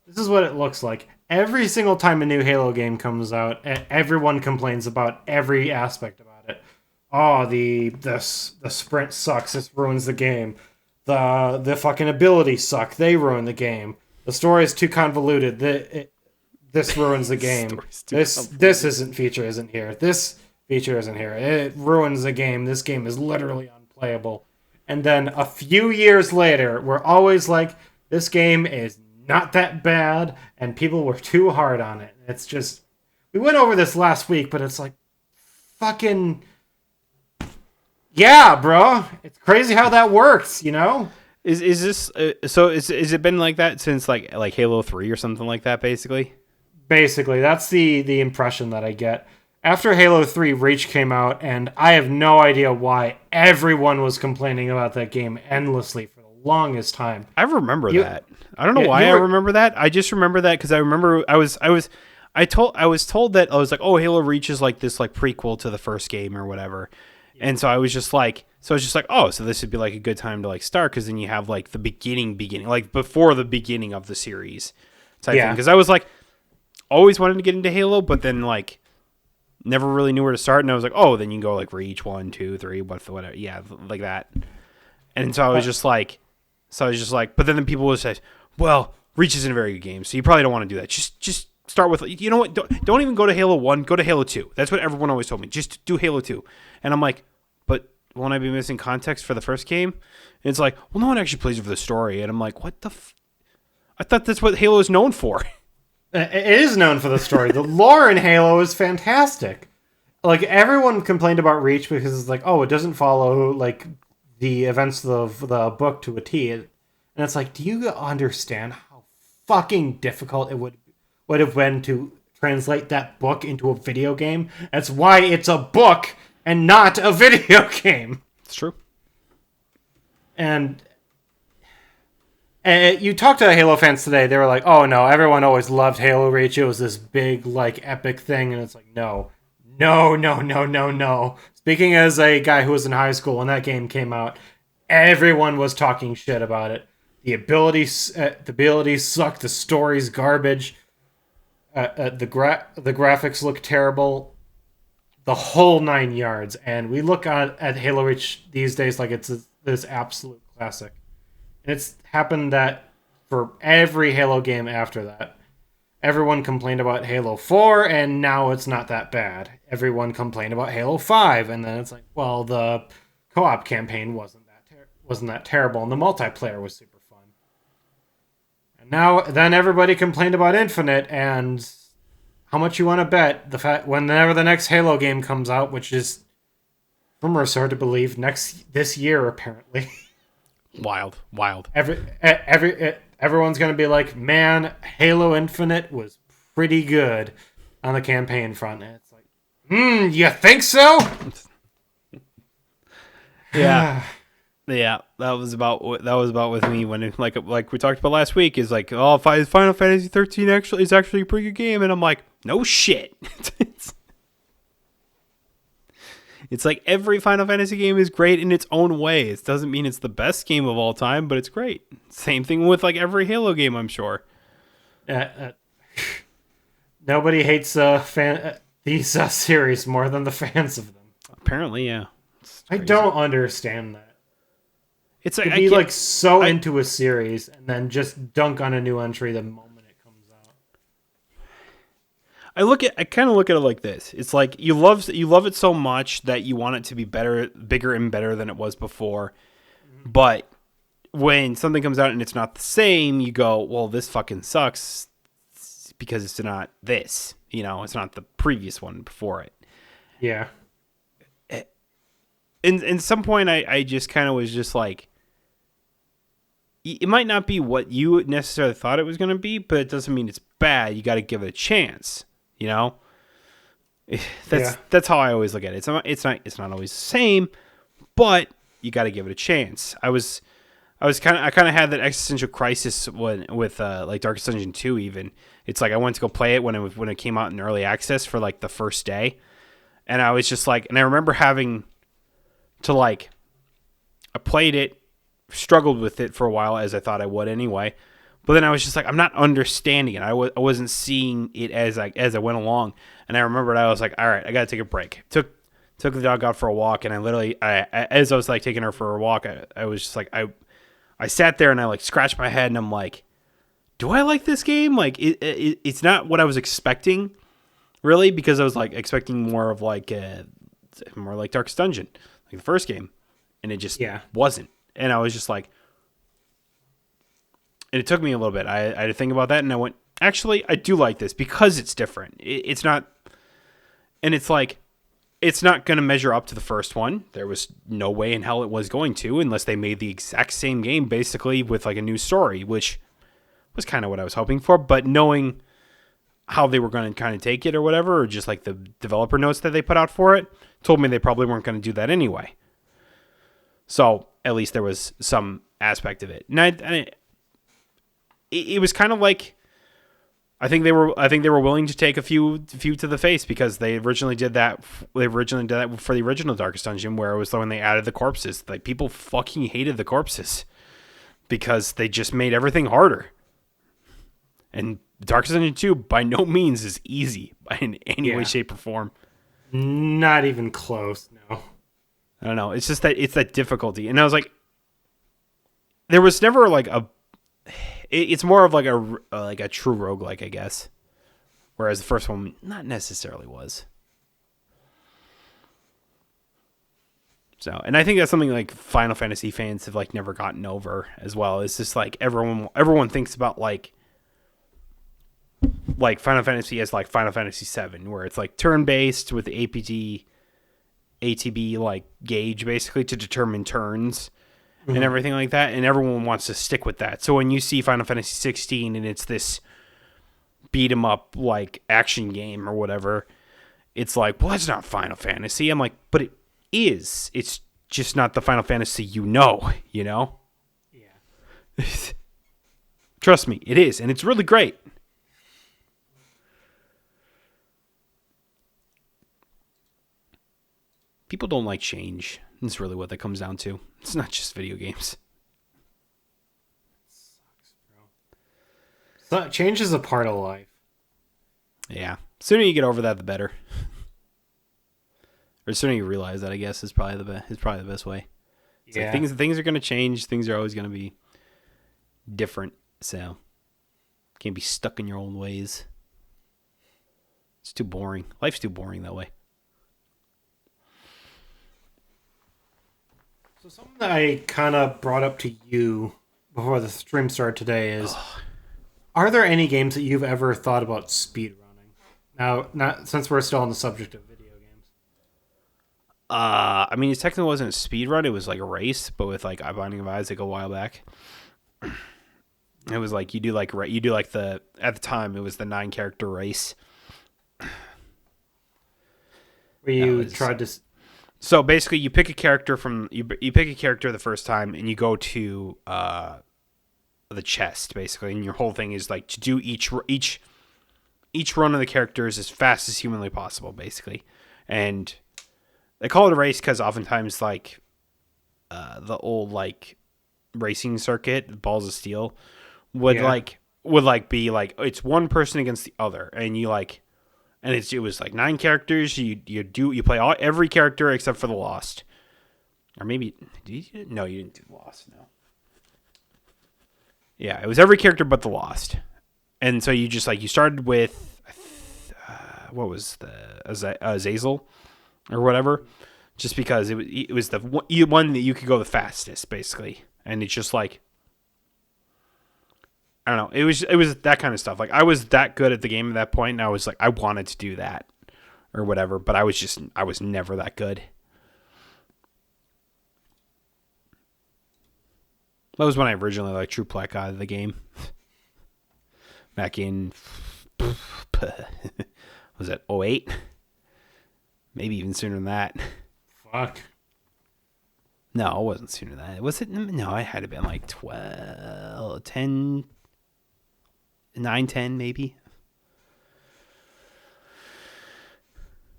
A: this is what it looks like. Every single time a new Halo game comes out, everyone complains about every aspect about it. Oh, the sprint sucks. This ruins the game. The fucking abilities suck. They ruin the game. The story is too convoluted. This ruins the game. This isn't here. This feature isn't here. It ruins the game. This game is literally unplayable. And then a few years later, we're always like, this game is not that bad, and people were too hard on it. It's just, we went over this last week, but it's like, fucking, yeah, bro. It's crazy how that works, you know?
B: Is this so? Is it been like that since like Halo 3 or something like that? Basically,
A: that's the impression that I get. After Halo 3, Reach came out, and I have no idea why everyone was complaining about that game endlessly for the longest time.
B: I remember that. I don't know why I remember that. I just remember that because I remember I was told that I was like, oh, Halo Reach is like this like prequel to the first game or whatever, and so I was just like, oh, so this would be like a good time to like start, because then you have like the beginning, like before the beginning of the series type thing. Because I was like, always wanted to get into Halo, but then like never really knew where to start, and I was like, oh, then you can go like Reach 1, 2, 3, whatever, yeah, like that. And so I was just like, but then people would say, well, Reach isn't a very good game, so you probably don't want to do that. Just start with, you know what? Don't even go to Halo 1. Go to Halo 2. That's what everyone always told me. Just do Halo 2. And I'm like, but won't I be missing context for the first game? And it's like, well, no one actually plays for the story. And I'm like, what the I thought that's what Halo is known for.
A: It is known for the story. The lore in Halo is fantastic. like everyone complained about Reach because it's like, oh, it doesn't follow like the events of the book to a T. And it's like, do you understand how fucking difficult it would have been to translate that book into a video game? That's why it's a book and not a video game.
B: It's true.
A: And you talked to Halo fans today. They were like, "Oh no, everyone always loved Halo Reach. It was this big, like, epic thing." And it's like, no. Speaking as a guy who was in high school when that game came out, everyone was talking shit about it. The abilities suck. The story's garbage. The graphics look terrible. The whole 9 yards. And we look at Halo Reach these days like it's this absolute classic. And it's happened that for every Halo game after that, everyone complained about Halo 4, and now it's not that bad. Everyone complained about Halo 5, and then it's like, well, the co-op campaign wasn't that terrible, and the multiplayer was super fun. And then everybody complained about Infinite, and how much you want to bet the fact whenever the next Halo game comes out, which is rumors are to believe this year apparently.
B: Wild.
A: Everyone's gonna be like, man, Halo Infinite was pretty good on the campaign front. And it's like, you think so?
B: Yeah. Yeah, that was about with me when it, like we talked about last week, is like, oh, Final Fantasy 13 is actually a pretty good game, and I'm like, no shit. It's like every Final Fantasy game is great in its own way. It doesn't mean it's the best game of all time, but it's great. Same thing with like every Halo game, I'm sure.
A: Nobody hates these series more than the fans of them.
B: Apparently, yeah.
A: I don't understand that.
B: It's
A: like, to be so into a series and then just dunk on a new entry the moment it comes out.
B: I kind of look at it like this. It's like you love it so much that you want it to be better, bigger and better than it was before. Mm-hmm. But when something comes out and it's not the same, you go, well, this fucking sucks because it's not this. You know, it's not the previous one before it.
A: Yeah.
B: In some point, I just kind of was just like, it might not be what you necessarily thought it was going to be, but it doesn't mean it's bad. You got to give it a chance, you know? That's how I always look at it. It's not always the same, but you got to give it a chance. I kind of had that existential crisis with like Darkest Dungeon 2 even. It's like I went to go play it when it came out in early access for like the first day. And I was just like, and I remember having to like, I played it, struggled with it for a while, as I thought I would anyway. But then I was just like, I'm not understanding it. I wasn't seeing it as I went along. And I remembered I was like, all right, I got to take a break. Took the dog out for a walk, and I literally, as I was like taking her for a walk, I was just like, I sat there and I like scratched my head and I'm like, do I like this game? Like it's not what I was expecting, really, because I was like expecting more of like more like Darkest Dungeon, like the first game, and it just wasn't. And I was just like, and it took me a little bit. I had to think about that, and I went, actually, I do like this because it's different. It's not, and it's like, it's not going to measure up to the first one. There was no way in hell it was going to, unless they made the exact same game, basically, with like a new story, which was kind of what I was hoping for. But knowing how they were going to kind of take it or whatever, or just like the developer notes that they put out for it, told me they probably weren't going to do that anyway. So at least there was some aspect of it. And it was kind of like, I think they were willing to take a few to the face, because they originally did that. They originally did that for the original Darkest Dungeon, where it was when they added the corpses. Like, people fucking hated the corpses because they just made everything harder. And Darkest Dungeon 2 by no means is easy in any way, shape, or form.
A: Not even close. No.
B: I don't know. It's just that it's that difficulty, and I was like, there was never like a. It's more of like a true roguelike, I guess. Whereas the first one not necessarily was. So, and I think that's something like Final Fantasy fans have like never gotten over as well. It's just like everyone thinks about like like Final Fantasy as like Final Fantasy VII, where it's like turn based with the ATB like gauge basically to determine turns and everything like that, and everyone wants to stick with that. So when you see Final Fantasy 16 and it's this beat 'em up like action game or whatever, it's like, well, that's not Final Fantasy. I'm like, but it is. It's just not the Final Fantasy you know.
A: Yeah.
B: Trust me, it is, and it's really great. People don't like change. That's really what that comes down to. It's not just video games.
A: Sucks, bro. So, change is a part of life.
B: Yeah. The sooner you get over that, the better. Or the sooner you realize that, I guess, is probably the best way. It's
A: Yeah.
B: like things are going to change. Things are always going to be different. So can't be stuck in your own ways. It's too boring. Life's too boring that way.
A: So something that I kind of brought up to you before the stream started today is, are there any games that you've ever thought about speedrunning? Now, not since we're still on the subject of video games.
B: I mean, it technically wasn't a speed run. It was like a race, but with like Binding of Isaac a while back. It was like you do like the at the time it was the 9-character race.
A: Where you tried to...
B: So basically, you pick a character you pick a character the first time, and you go to the chest basically, and your whole thing is like to do each run of the characters as fast as humanly possible, basically. And they call it a race because oftentimes like the old like racing circuit, Balls of Steel, would be like it's one person against the other, and you like. And it was like 9 characters. You play every character except for the Lost, or maybe no, you didn't do the Lost. No. Yeah, it was every character but the Lost, and so you just like you started with what was the Azazel or whatever, just because it was the one that you could go the fastest basically, and it's just like. I don't know. It was that kind of stuff. Like I was that good at the game at that point, and I was like, I wanted to do that or whatever, but I was never that good. That was when I originally like True Black out of the game. Back in was it 08? Maybe even sooner than that.
A: Fuck.
B: No, it wasn't sooner than that. Was it? No, I had to been like 12, 10. 9, 10 maybe.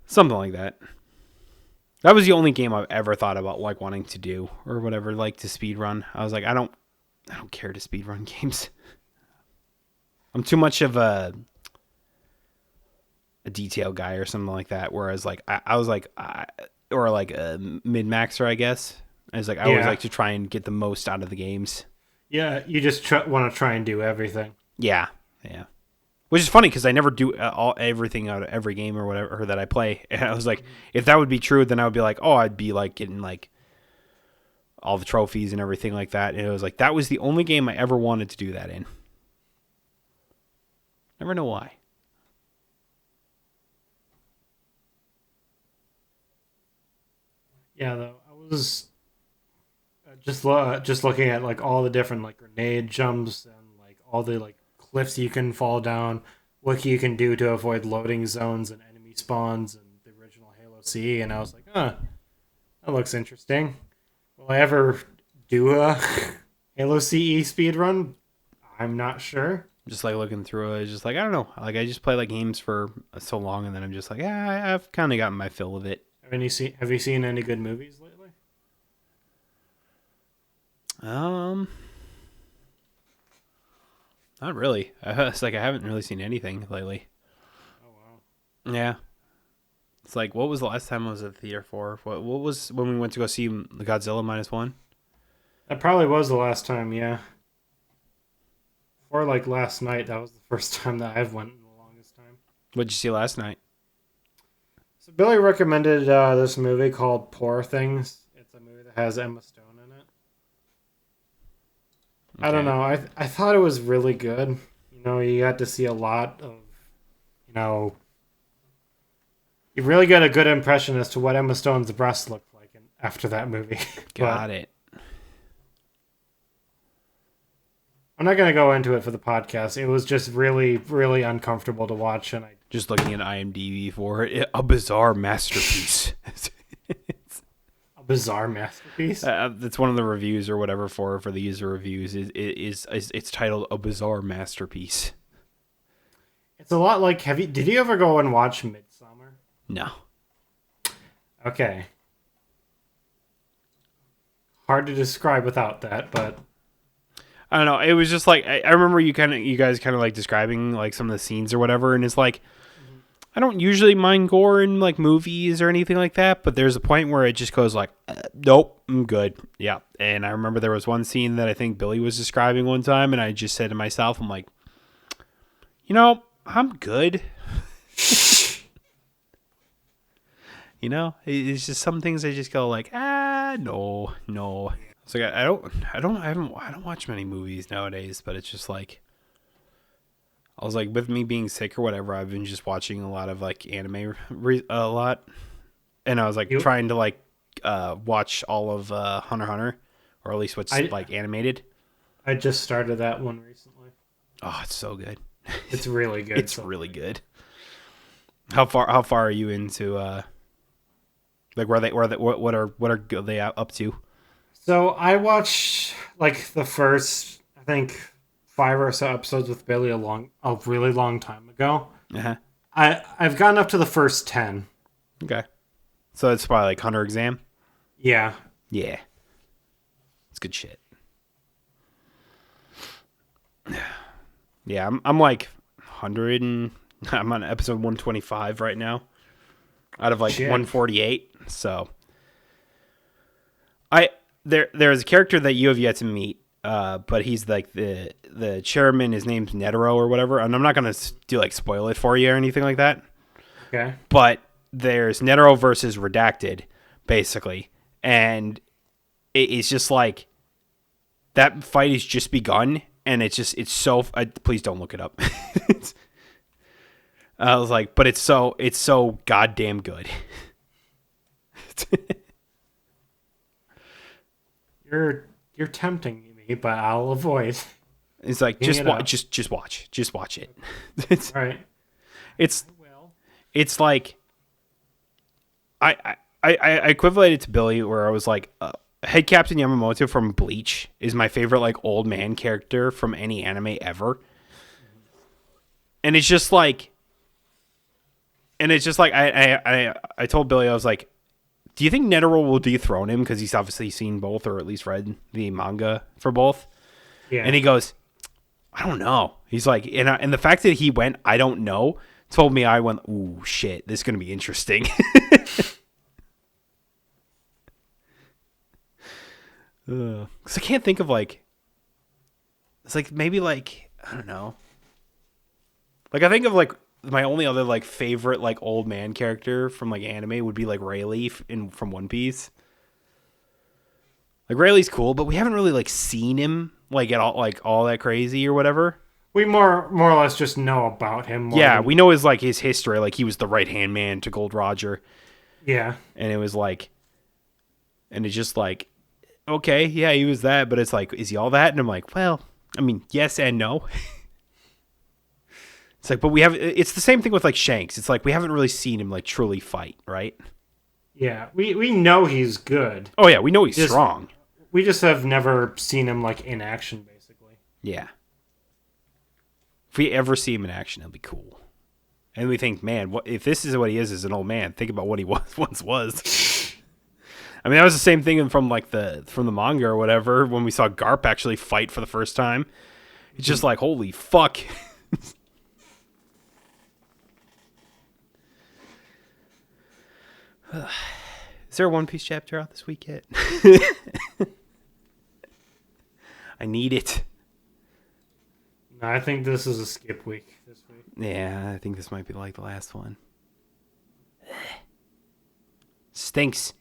B: Something like that. That was the only game I've ever thought about like wanting to do or whatever, like to speed run. I was like, I don't care to speed run games. I'm too much of a detail guy or something like that. Whereas like I was like or like a mid-maxer, I guess. I was like I always like to try and get the most out of the games.
A: Yeah, you just want to try and do everything.
B: Yeah. Yeah, which is funny because I never do everything out of every game or whatever that I play. And I was like, if that would be true, then I would be like, oh, I'd be like getting like all the trophies and everything like that. And it was like that was the only game I ever wanted to do that in. Never know why.
A: Yeah, though I was just looking at like all the different like grenade jumps and like all the like cliffs you can fall down, what you can do to avoid loading zones and enemy spawns and the original Halo C, and I was like, that looks interesting. Will I ever do a Halo CE speedrun? I'm not sure.
B: Just like looking through it, just like I don't know. Like I just play like games for so long, and then I'm just like, yeah, I've kind of gotten my fill of it.
A: Have you seen any good movies lately?
B: Not really. It's like I haven't really seen anything lately.
A: Oh wow.
B: Yeah. It's like, what was the last time I was at the theater for? What was when we went to go see the Godzilla -1?
A: That probably was the last time, yeah. Or like last night, that was the first time that I've went in the longest time.
B: What'd you see last night?
A: So Billy recommended this movie called Poor Things. It's a movie that has Emma Stone in it. Okay. I don't know. I thought it was really good. You know, you got to see a lot of you really get a good impression as to what Emma Stone's breasts looked like after that movie.
B: Got it.
A: I'm not going to go into it for the podcast. It was just really, really uncomfortable to watch, and I
B: Just looking at IMDb for it, a bizarre masterpiece.
A: a bizarre masterpiece.
B: That's one of the reviews or whatever for the user reviews. It's titled "A Bizarre Masterpiece."
A: It's a lot like did you ever go and watch Midsummer?
B: No.
A: Okay. Hard to describe without that, but
B: I don't know. It was just like I remember you guys kind of like describing like some of the scenes or whatever, and it's like I don't usually mind gore in like movies or anything like that, but there's a point where it just goes like, nope, I'm good. Yeah. And I remember there was one scene that I think Billy was describing one time, and I just said to myself, I'm like, I'm good. It's just some things I just go like, no. It's like I don't watch many movies nowadays, but it's just like I was like with me being sick or whatever, I've been just watching a lot of like anime a lot, and I was like trying to like watch all of Hunter x Hunter, or at least what's like animated.
A: I just started that one recently.
B: Oh, it's so good.
A: It's really good.
B: It's really good. How far are you into like what are they up to?
A: So I watched like the first, I think, 5 or so episodes with Billy a really long time ago.
B: Uh-huh.
A: I've gotten up to the first 10.
B: Okay. So it's probably like Hunter Exam?
A: Yeah.
B: Yeah. It's good shit. Yeah, I'm like 100 and I'm on episode 125 right now out of like 148. So there's a character that you have yet to meet, but he's like the chairman. His name's Netero or whatever, and I'm not gonna do like spoil it for you or anything like that.
A: Okay.
B: But there's Netero versus Redacted, basically, and it's just like that fight has just begun, and it's so. Please don't look it up. I was like, but it's so goddamn good.
A: You're tempting me, but I'll avoid.
B: It's like just watch it. It's
A: right.
B: It's like I equivalated to Billy where I was like Head Captain Yamamoto from Bleach is my favorite like old man character from any anime ever. And it's just like I told Billy, I was like, do you think Netero will dethrone him? Because he's obviously seen both, or at least read the manga for both.
A: Yeah.
B: And he goes, I don't know. He's like, and the fact that he went, I don't know, told me I went, ooh, shit, this is going to be interesting. Because I can't think of like, it's like maybe like, I don't know. Like I think of like, my only other like favorite like old man character from like anime would be like Rayleigh from One Piece. Like Rayleigh's cool, but we haven't really like seen him like at all that crazy or whatever.
A: We more or less just know about him.
B: Yeah, we know his history. Like he was the right hand man to Gold Roger.
A: Yeah,
B: and it was like, and it's just like, okay, yeah, he was that, but it's like, is he all that? And I'm like, well, I mean, yes and no. It's like, but it's the same thing with like Shanks. It's like we haven't really seen him like truly fight, right?
A: Yeah, we know he's good.
B: Oh yeah, we know he's strong.
A: We just have never seen him like in action, basically.
B: Yeah. If we ever see him in action, it'll be cool. And we think, man, what if this is what he is as an old man? Think about what he once was. I mean, that was the same thing from the manga or whatever when we saw Garp actually fight for the first time. It's just like, holy fuck. Is there a One Piece chapter out this week yet? I need it.
A: No, I think this is a skip week this week.
B: Yeah, I think this might be like the last one. Stinks.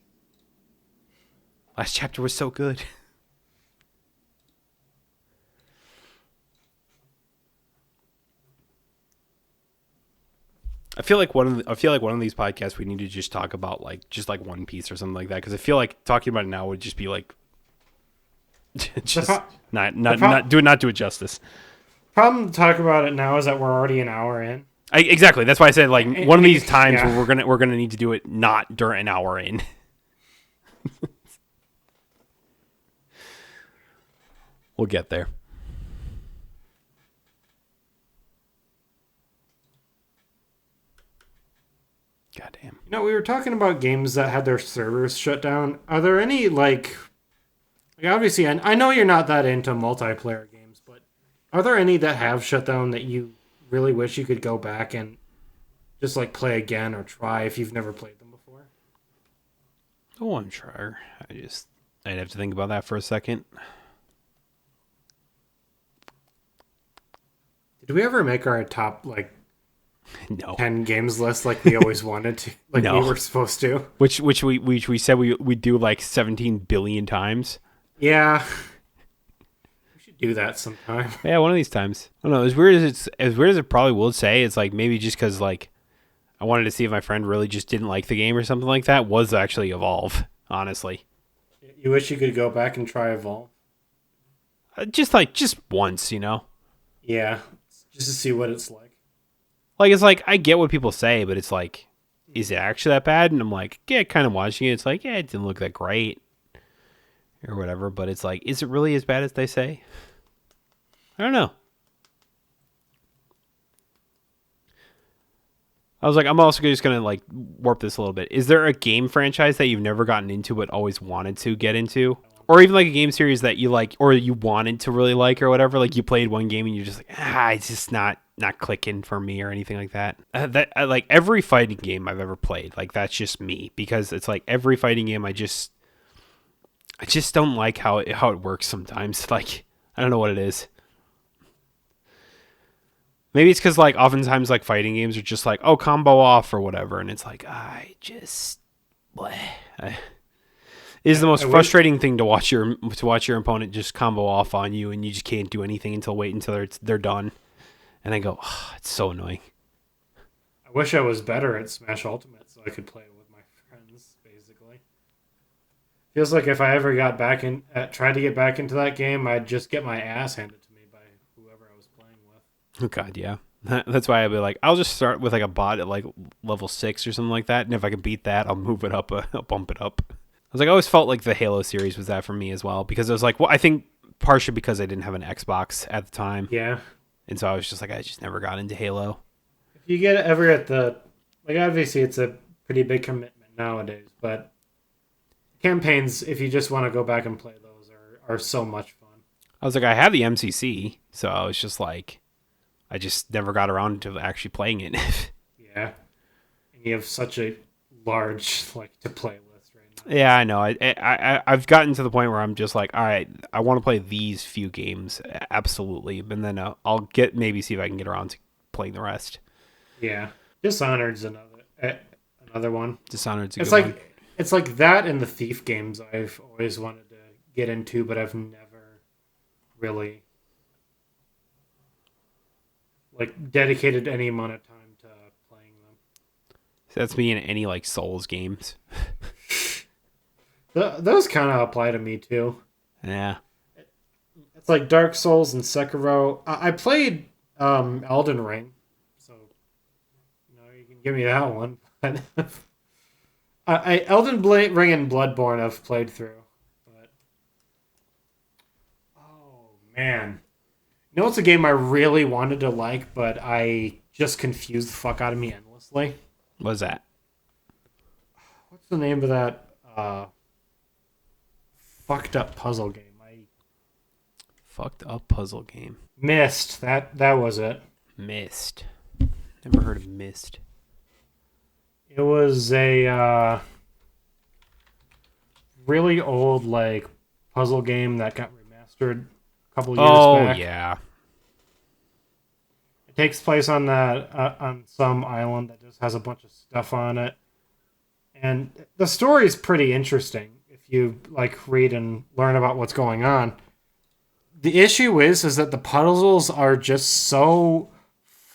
B: Last chapter was so good. I feel like one of these podcasts we need to just talk about like just like One Piece or something like that, because I feel like talking about it now would just be like just not do it justice.
A: Problem to talk about it now is that we're already an hour in.
B: Exactly. That's why I said like one of these times where we're gonna need to do it not during an hour in. We'll get there. Goddamn.
A: You know, we were talking about games that had their servers shut down. Are there any like obviously I know you're not that into multiplayer games, but are there any that have shut down that you really wish you could go back and just like play again or try if you've never played them before?
B: Oh, I'm sure. I'd have to think about that for a second.
A: Did we ever make our top like
B: no
A: 10 games list like we always wanted to, like
B: No.
A: we were supposed to?
B: Which we said we'd do like 17 billion times.
A: Yeah. We should do that sometime.
B: Yeah, one of these times. I don't know. As weird as it probably will say, it's like maybe just because like I wanted to see if my friend really just didn't like the game or something like that was actually Evolve. Honestly,
A: You wish you could go back and try Evolve?
B: just once, you know.
A: Yeah, just to see what it's like.
B: Like it's like I get what people say, but it's like, is it actually that bad? And I'm like, yeah, kind of watching it. It's like, yeah, it didn't look that great or whatever. But it's like, is it really as bad as they say? I don't know. I was like, I'm also just going to like warp this a little bit. Is there a game franchise that you've never gotten into but always wanted to get into? Or even like a game series that you like or you wanted to really like or whatever? Like you played one game and you're just like, it's just not clicking for me or anything like that. Like every fighting game I've ever played, like that's just me. Because it's like every fighting game I just don't like how it works sometimes. Like, I don't know what it is. Maybe it's because like oftentimes like fighting games are just like, oh, combo off or whatever, and it's like it is the most frustrating thing to watch your opponent just combo off on you, and you just can't do anything until they're done. And I go, it's so annoying.
A: I wish I was better at Smash Ultimate so I could play with my friends. Basically, feels like if I ever got back in, tried to get back into that game, I'd just get my ass handed to me by whoever I was playing with.
B: Oh God, yeah. That's why I'd be like, I'll just start with like a bot at like level 6 or something like that, and if I can beat that, I'll move it up, I'll bump it up. I was like, I always felt like the Halo series was that for me as well, because I was like, well, I think partially because I didn't have an Xbox at the time.
A: Yeah.
B: And so I was just like, I just never got into Halo.
A: If you get ever at the, like, obviously it's a pretty big commitment nowadays, but campaigns, if you just want to go back and play those, are so much fun.
B: I was like, I have the MCC, so I was just like, I just never got around to actually playing it.
A: Yeah. And you have such a large, like, to play list right now.
B: Yeah, I know. I've gotten to the point where I'm just like, all right, I want to play these few games, absolutely, and then I'll maybe see if I can get around to playing the rest.
A: Yeah, Dishonored's another one.
B: Dishonored's a
A: it's
B: good
A: like
B: one.
A: It's like that and the Thief games I've always wanted to get into, but I've never really like dedicated any amount of time to playing them.
B: So that's me in any like Souls games.
A: Those kind of apply to me too.
B: Yeah.
A: It's like Dark Souls and Sekiro. I played Elden Ring, so you can give me that one. Elden Ring and Bloodborne I've played through, but oh man, it's a game I really wanted to like, but I just confused the fuck out of me endlessly.
B: What's that?
A: What's the name of that fucked up puzzle game?
B: Fucked up puzzle game.
A: Myst. That was it.
B: Myst. Never heard of Myst.
A: It was a really old like puzzle game that got remastered a couple years back.
B: Oh yeah.
A: It takes place on on some island that just has a bunch of stuff on it, and the story is pretty interesting if you like read and learn about what's going on. The issue is that the puzzles are just so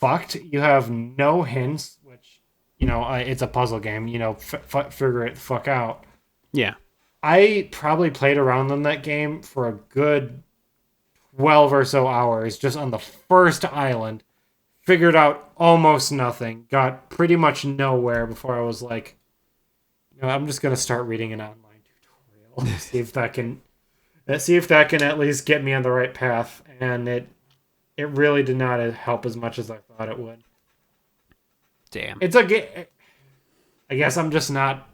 A: fucked. You have no hints, which, it's a puzzle game. Figure it the fuck out.
B: Yeah.
A: I probably played around in that game for a good 12 or so hours just on the first island. Figured out almost nothing. Got pretty much nowhere before I was like, I'm just going to start reading an online tutorial. See if that can at least get me on the right path. And it really did not help as much as I thought it would.
B: Damn.
A: It's a game. I guess I'm just not,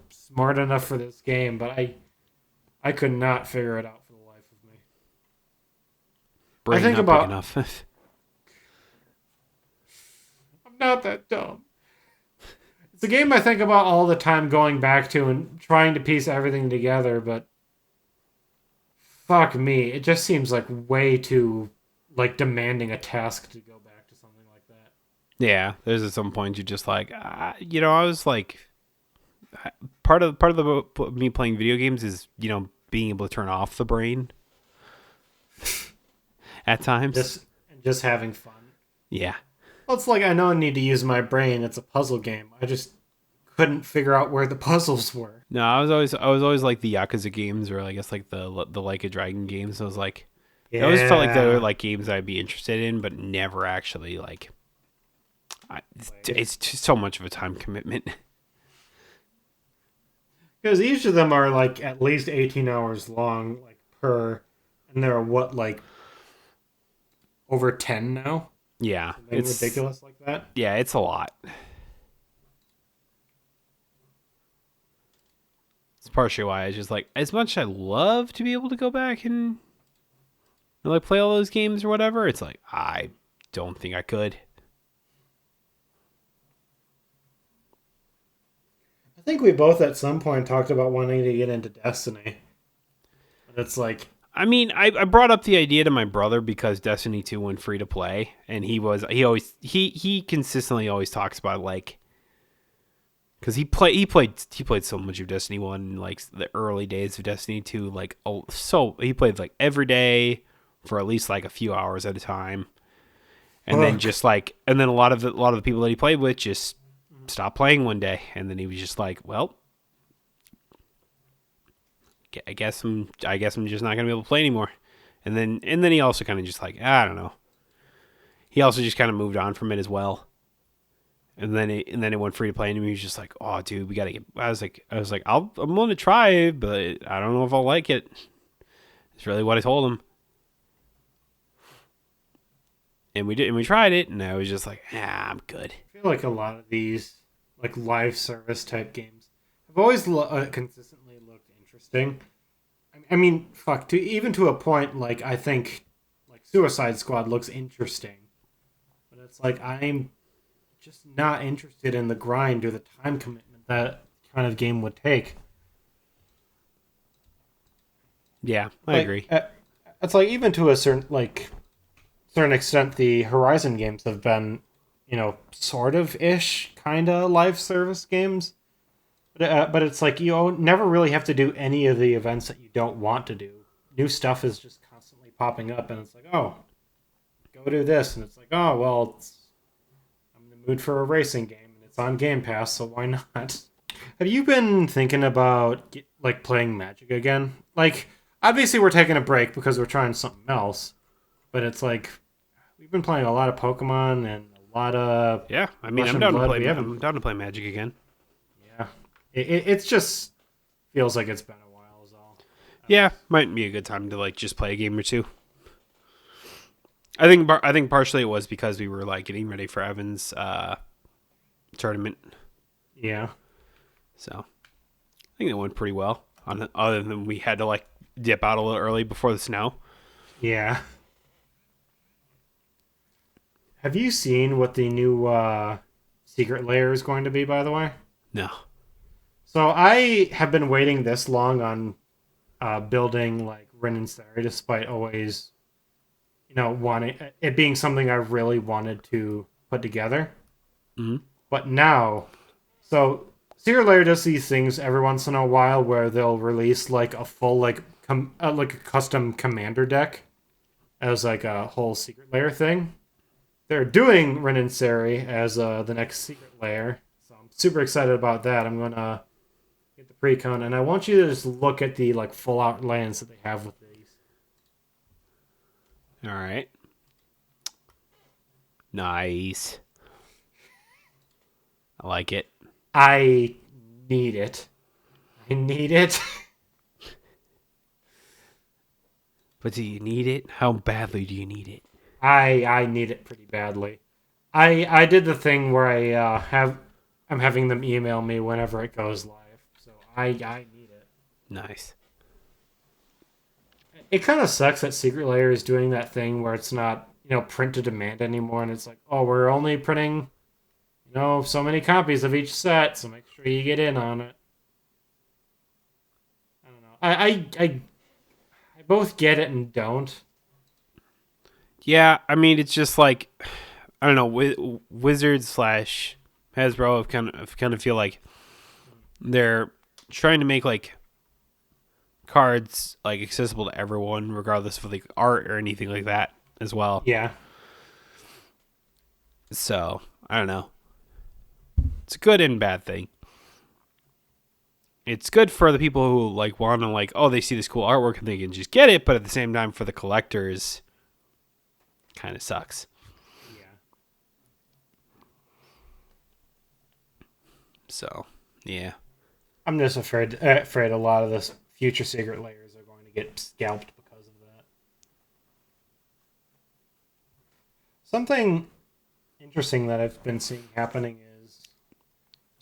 A: smart enough for this game, but I could not figure it out for the life of me.
B: Brain
A: I think
B: not
A: about
B: big enough.
A: I'm not that dumb. It's a game I think about all the time, going back to and trying to piece everything together, but fuck me, it just seems like way too demanding a task to go back to something like that.
B: Yeah, there's at some point you just like, I was like, part of me playing video games is being able to turn off the brain at times.
A: Just having fun.
B: Yeah.
A: Well, it's like I know I need to use my brain. It's a puzzle game. I just couldn't figure out where the puzzles were.
B: No, I was always like the Yakuza games, or I guess like the Like a Dragon games. I was like, I always felt like they were like games I'd be interested in, but never actually like. It's just so much of a time commitment.
A: Because each of them are like at least 18 hours long, like per, and there are over 10 now?
B: Yeah,
A: something it's ridiculous like that.
B: Yeah, it's a lot. It's partially why I just like, as much as I love to be able to go back and like play all those games or whatever, it's like I don't think I could.
A: I think we both at some point talked about wanting to get into Destiny. But it's like,
B: I mean, I brought up the idea to my brother because Destiny 2 went free to play, and he consistently always talks about like, because he played so much of Destiny 1, like the early days of Destiny 2, like so he played like every day for at least like a few hours at a time, and then just like, and then a lot of the people that he played with just stopped playing one day, and then he was just like, well, I guess I'm just not gonna be able to play anymore. And then he also kind of just like, I don't know. He also just kind of moved on from it as well. And then it went free to play, and he was just like, oh, dude, we gotta get. I was like, I'm willing to try, but I don't know if I'll like it. It's really what I told him. And we did, and we tried it, and I was just like, I'm good.
A: I feel like a lot of these like live service type games have always consistently looked interesting. I mean, fuck, even to a point, like I think like Suicide Squad looks interesting, but it's like I'm just not interested in the grind or the time commitment that kind of game would take.
B: Yeah, I agree.
A: It's like even to a certain extent, the Horizon games have been, sort of ish, kind of live service games. But it's like you never really have to do any of the events that you don't want to do. New stuff is just constantly popping up, and it's like, oh, go do this, and it's like, oh, well, I'm in the mood for a racing game, and it's on Game Pass, so why not? Have you been thinking about playing Magic again? Like, obviously we're taking a break because we're trying something else, but it's like we've been playing a lot of Pokemon and a lot of
B: I mean, I'm down to play Magic again.
A: Yeah, it's just feels like it's been a while is all.
B: Yeah, might be a good time to like just play a game or two. I think partially it was because we were like getting ready for Evan's tournament.
A: Yeah.
B: So I think it went pretty well. Other than we had to like dip out a little early before the snow.
A: Yeah. Have you seen what the new secret layer is going to be, by the way?
B: No.
A: So I have been waiting this long on building like Rin and Sari, despite always, wanting it being something I really wanted to put together.
B: Mm-hmm.
A: But now, so Secret Lair does these things every once in a while where they'll release like a full like a custom commander deck as like a whole Secret Lair thing. they're doing Ren and Seri as the next secret layer. So I'm super excited about that. I'm gonna get the precon, and I want you to just look at the like full out lands that they have with these.
B: All right. Nice. I like it.
A: I need it. I need it.
B: But do you need it? How badly do you need it?
A: I need it pretty badly. I did the thing where I'm having them email me whenever it goes live. So I need it.
B: Nice.
A: It kind of sucks that Secret Layer is doing that thing where it's not, print to demand anymore, and it's like, oh, we're only printing, so many copies of each set, so make sure you get in on it. I don't know. I both get it and don't.
B: Yeah, I mean, it's just like, I don't know, Wizards slash Hasbro have kind of feel like they're trying to make like cards like accessible to everyone, regardless of like art or anything like that as well.
A: Yeah.
B: So I don't know. It's a good and bad thing. It's good for the people who like want to like, oh, they see this cool artwork and they can just get it, but at the same time, for the collectors, kind of sucks.
A: Yeah.
B: So yeah.
A: I'm just afraid a lot of the future Secret Layers are going to get scalped because of that. Something interesting that I've been seeing happening is,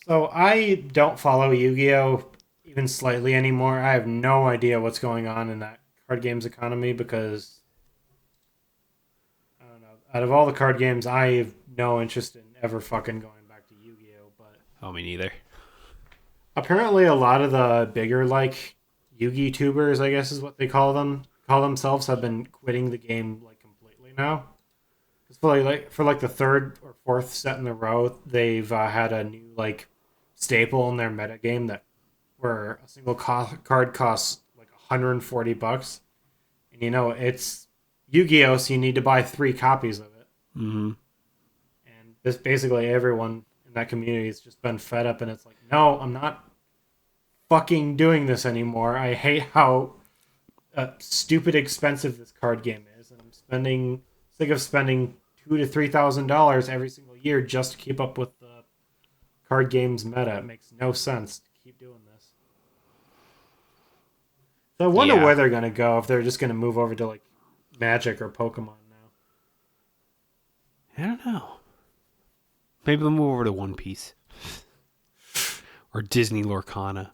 A: so I don't follow Yu-Gi-Oh! Even slightly anymore. I have no idea what's going on in that card games economy because, I don't know, out of all the card games, I have no interest in ever fucking going back to Yu-Gi-Oh! But
B: Oh, me neither.
A: apparently a lot of the bigger, like, Yu-Gi tubers, I guess is what they call themselves, have been quitting the game, like, completely now. For like the third or fourth set in a row, they've had a new like staple in their meta game that where a single card costs like $140, and it's Yu-Gi-Oh, so you need to buy 3 copies of it.
B: Mm-hmm.
A: And this basically everyone in that community has just been fed up, and it's like, no, I'm not fucking doing this anymore. I hate how stupid expensive this card game is, and I'm sick of spending $2,000 to $3,000 every single year just to keep up with the card games meta. It makes no sense to keep doing this. So I wonder where they're gonna go, if they're just gonna move over to like Magic or Pokemon now.
B: I don't know. Maybe they'll move over to One Piece or Disney Lorcana.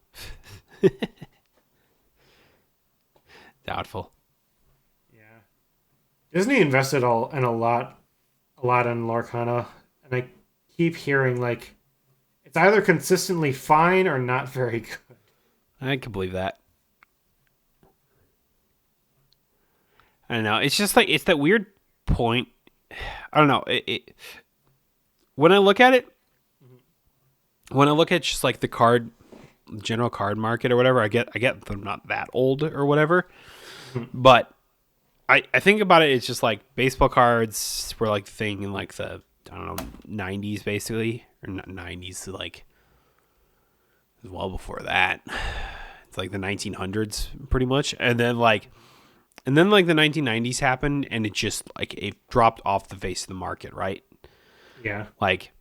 B: Doubtful.
A: Yeah, Disney invested in a lot in Lorcana, and I keep hearing like it's either consistently fine or not very good.
B: I can believe that. I don't know. It's just like, it's that weird point. I don't know. When I look at it, when I look at just like the general card market or whatever, I get they're not that old or whatever. But I think about it, it's just like baseball cards were like the thing in like the, I don't know, 90s basically. Or not 90s, like well before that. It's like the 1900s pretty much. And then like the 1990s happened, and it just like it dropped off the face of the market, right?
A: Yeah.
B: Like,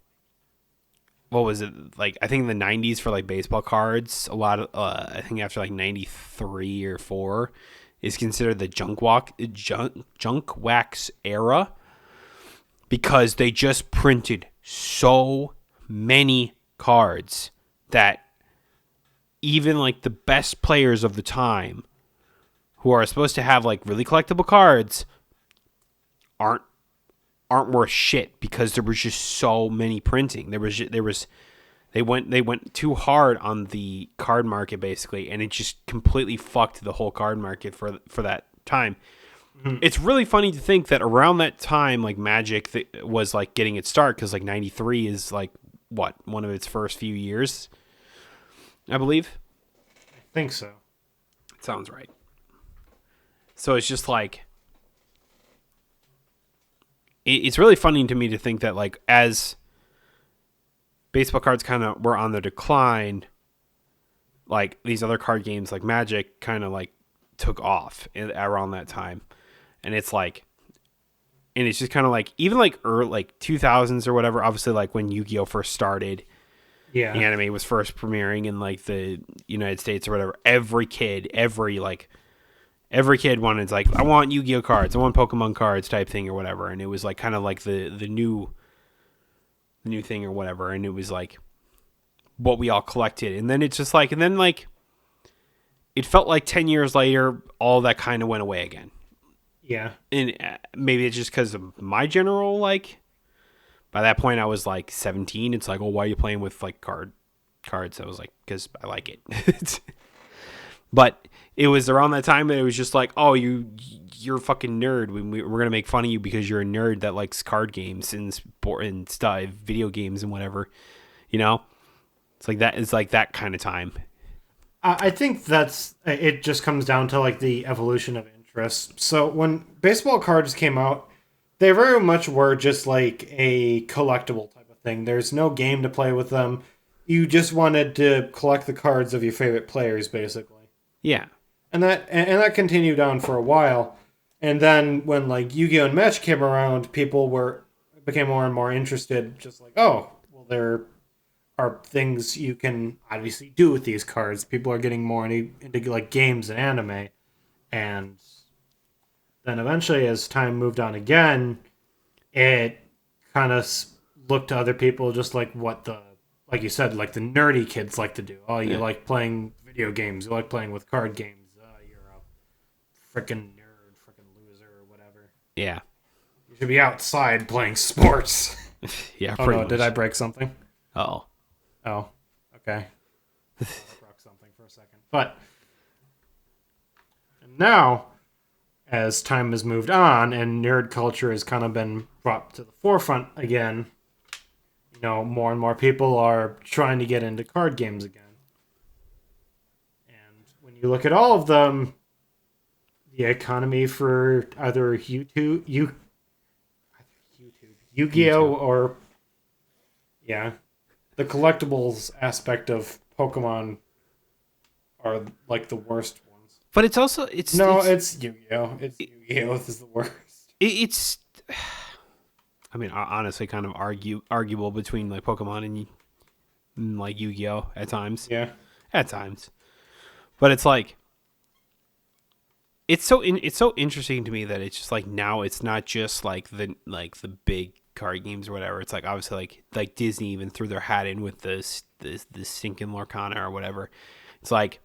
B: what was it? Like, I think in the 90s for like baseball cards, a lot of I think after like 93 or 4 is considered the junk wax era, because they just printed so many cards that even like the best players of the time, who are supposed to have like really collectible cards, aren't worth shit, because there was just so many printing. They went too hard on the card market basically, and it just completely fucked the whole card market for that time. Mm-hmm. It's really funny to think that around that time, like Magic was like getting its start, because like 93 is like one of its first few years, I believe.
A: I think so.
B: It sounds right. So it's just like, it's really funny to me to think that like as baseball cards kind of were on the decline, like these other card games like Magic kind of like took off around that time, and it's like, and it's just kind of like even like early like 2000s or whatever. Obviously, like when Yu-Gi-Oh first started,
A: Yeah.
B: the anime was first premiering in like the United States or whatever. Every kid wanted like, I want Yu-Gi-Oh cards, I want Pokemon cards type thing or whatever, and it was like kind of like the new thing or whatever, and it was like what we all collected, and then it's just like, and then like it felt like 10 years later, all that kind of went away again.
A: Yeah.
B: And maybe it's just because of my general, like, by that point I was like 17. It's like, oh, why are you playing with like cards? I was like, because I like it. But it was around that time that it was just like, oh, you're a fucking nerd. We're going to make fun of you because you're a nerd that likes card games and sport and stuff, video games and whatever, you know? It's like that. It's like that kind of time.
A: I think it just comes down to like the evolution of interest. So when baseball cards came out, they very much were just like a collectible type of thing. There's no game to play with them. You just wanted to collect the cards of your favorite players, basically.
B: Yeah.
A: And that continued on for a while. And then when like Yu-Gi-Oh! And Match came around, became more and more interested, just like, oh, well, there are things you can obviously do with these cards. People are getting more into like games and anime. And then eventually, as time moved on again, it kind of looked to other people just like like you said, like the nerdy kids like to do. Oh, you like playing video games. You like playing with card games. You're a freaking nerd, freaking loser, or whatever.
B: Yeah.
A: You should be outside playing sports.
B: Yeah,
A: oh,
B: pretty
A: no,
B: much.
A: did I break something?
B: Oh.
A: Oh, okay. I broke something for a second. But now, as time has moved on and nerd culture has kind of been brought to the forefront again, more and more people are trying to get into card games again. And when you look at all of them, the economy for either Yu-Gi-Oh! Or the collectibles aspect of Pokemon are like the worst ones.
B: But it's also
A: it's Yu-Gi-Oh! It's Yu-Gi-Oh! Is the worst.
B: It's I mean, honestly, kind of arguable between like Pokemon and like Yu-Gi-Oh! At times.
A: Yeah.
B: At times. But it's like it's so interesting to me that it's just like now it's not just like the big card games or whatever. It's like obviously like Disney even threw their hat in with this stinking Lorcana or whatever. It's like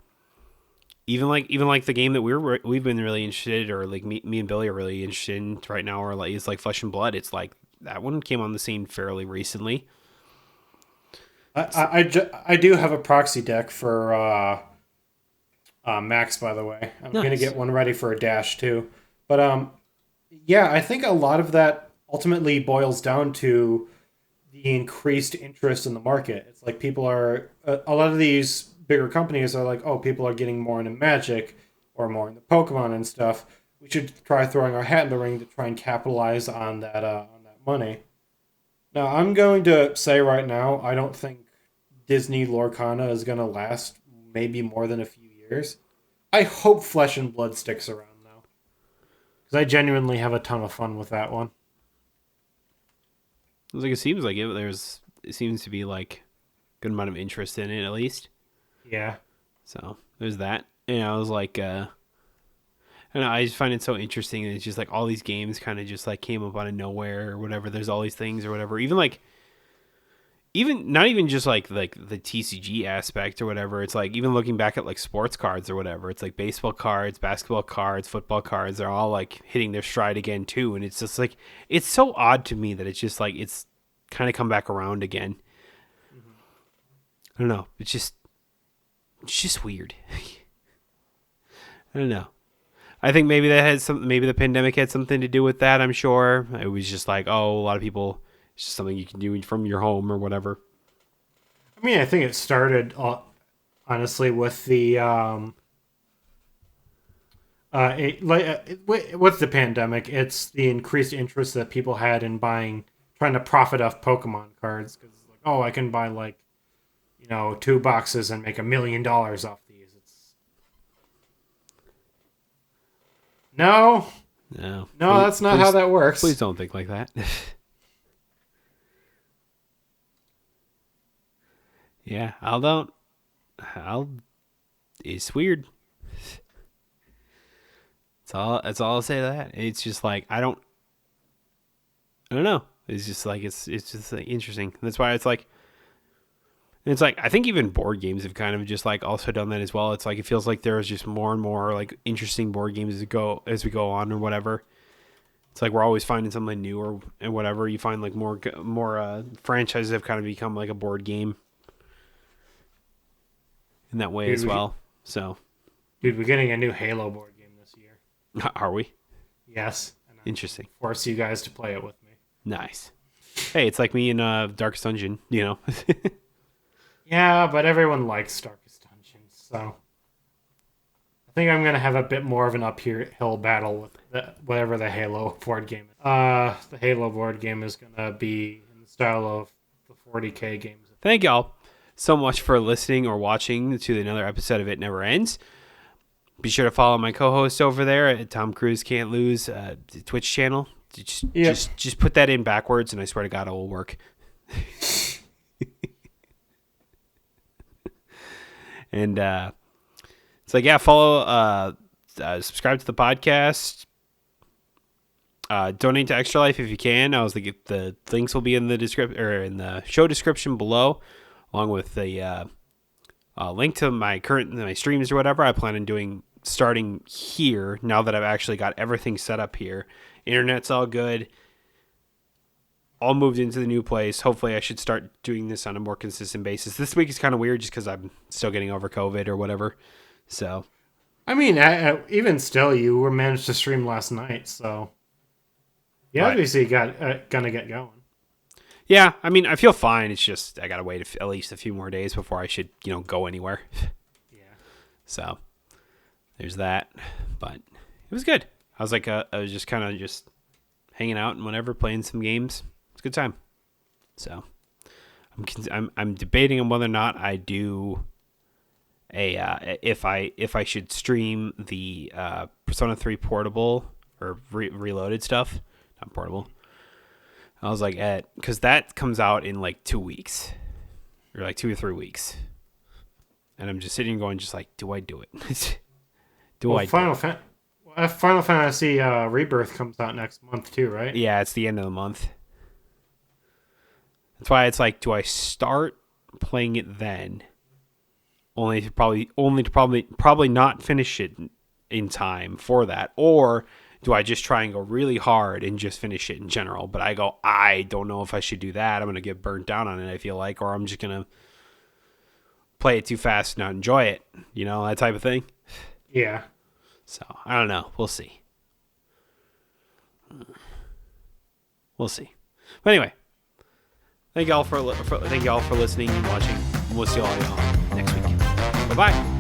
B: even like the game that we've been really interested, or like me and Billy are really interested in right now, or like is like Flesh and Blood. It's like that one came on the scene fairly recently.
A: I do have a proxy deck for Max, by the way. I'm
B: Nice.
A: gonna get one ready for a Dash too. But I think a lot of that ultimately boils down to the increased interest in the market. It's like people are a lot of these bigger companies are like, oh, people are getting more into Magic or more into Pokemon and stuff. We should try throwing our hat in the ring to try and capitalize on that money. Now, I'm going to say right now, I don't think Disney Lorcana is going to last maybe more than a few years. I hope Flesh and Blood sticks around, though. Because I genuinely have a ton of fun with that one.
B: It seems like it seems to be like a good amount of interest in it, at least.
A: Yeah.
B: So there's that. And I was like, I don't know, I just find it so interesting. And it's just like all these games kind of just like came up out of nowhere or whatever. There's all these things or whatever. Even not even just like the TCG aspect or whatever. It's like even looking back at like sports cards or whatever. It's like baseball cards, basketball cards, football cards. They're all like hitting their stride again too. And it's just like, it's so odd to me that it's just like, it's kind of come back around again. Mm-hmm. I don't know. It's just weird. I don't know. I think maybe maybe the pandemic had something to do with that. I'm sure it was just like, oh, a lot of people, it's just something you can do from your home or whatever.
A: I mean, I think it started honestly with the With the pandemic, it's the increased interest that people had in trying to profit off Pokemon cards. Because like, oh, I can buy like, 2 boxes and make $1 million off these. No,
B: No,
A: that's not how that works.
B: Please don't think like that. Yeah, it's weird. That's all I'll say to that. It's just like I don't know. It's just like it's just like, interesting. That's why it's like I think even board games have kind of just like also done that as well. It's like it feels like there's just more and more like interesting board games as we go on or whatever. It's like we're always finding something new and whatever. You find like more franchises have kind of become like a board game in that way as well. So,
A: dude, we're getting a new Halo board game this year.
B: Are we?
A: Yes. And
B: Interesting.
A: Force you guys to play it with me.
B: Nice. Hey, it's like me in Darkest Dungeon,
A: Yeah, but everyone likes Darkest Dungeon, so I think I'm gonna have a bit more of an uphill battle with whatever the Halo board game is. The Halo board game is gonna be in the style of the 40K games.
B: Thank y'all so much for listening or watching to another episode of It Never Ends. Be sure to follow my co-host over there at Tom Cruise Can't Lose the Twitch channel. Just put that in backwards, and I swear to God, it will work. And it's like, yeah, follow, subscribe to the podcast, donate to Extra Life if you can. I was like, the links will be in the description or in the show description below, along with the link to my streams or whatever. I plan on starting here now that I've actually got everything set up here. Internet's all good. All moved into the new place. Hopefully I should start doing this on a more consistent basis. This week is kind of weird just because I'm still getting over COVID or whatever. So,
A: I mean, even still, you were managed to stream last night, so you obviously gonna get going.
B: Yeah, I mean, I feel fine. It's just I gotta wait at least a few more days before I should, go anywhere.
A: Yeah.
B: So there's that, but it was good. I was like, I was just kind of just hanging out and whatever, playing some games. It's a good time. So I'm debating on whether or not I do if I should stream the Persona 3 portable or reloaded stuff, not portable. I was like, because that comes out in like 2 weeks or like 2 or 3 weeks, and I'm just sitting here going, just like, do I do it?
A: Final Fantasy Rebirth comes out next month too, right?
B: Yeah, it's the end of the month. That's why it's like, do I start playing it then? Only to probably not finish it in time for that, or do I just try and go really hard and just finish it in general? But I don't know if I should do that. I'm gonna get burnt down on it, I feel like, or I'm just gonna play it too fast and not enjoy it. That type of thing.
A: Yeah.
B: So I don't know. We'll see. But anyway, thank y'all for listening and watching. We'll see y'all next week. Bye bye.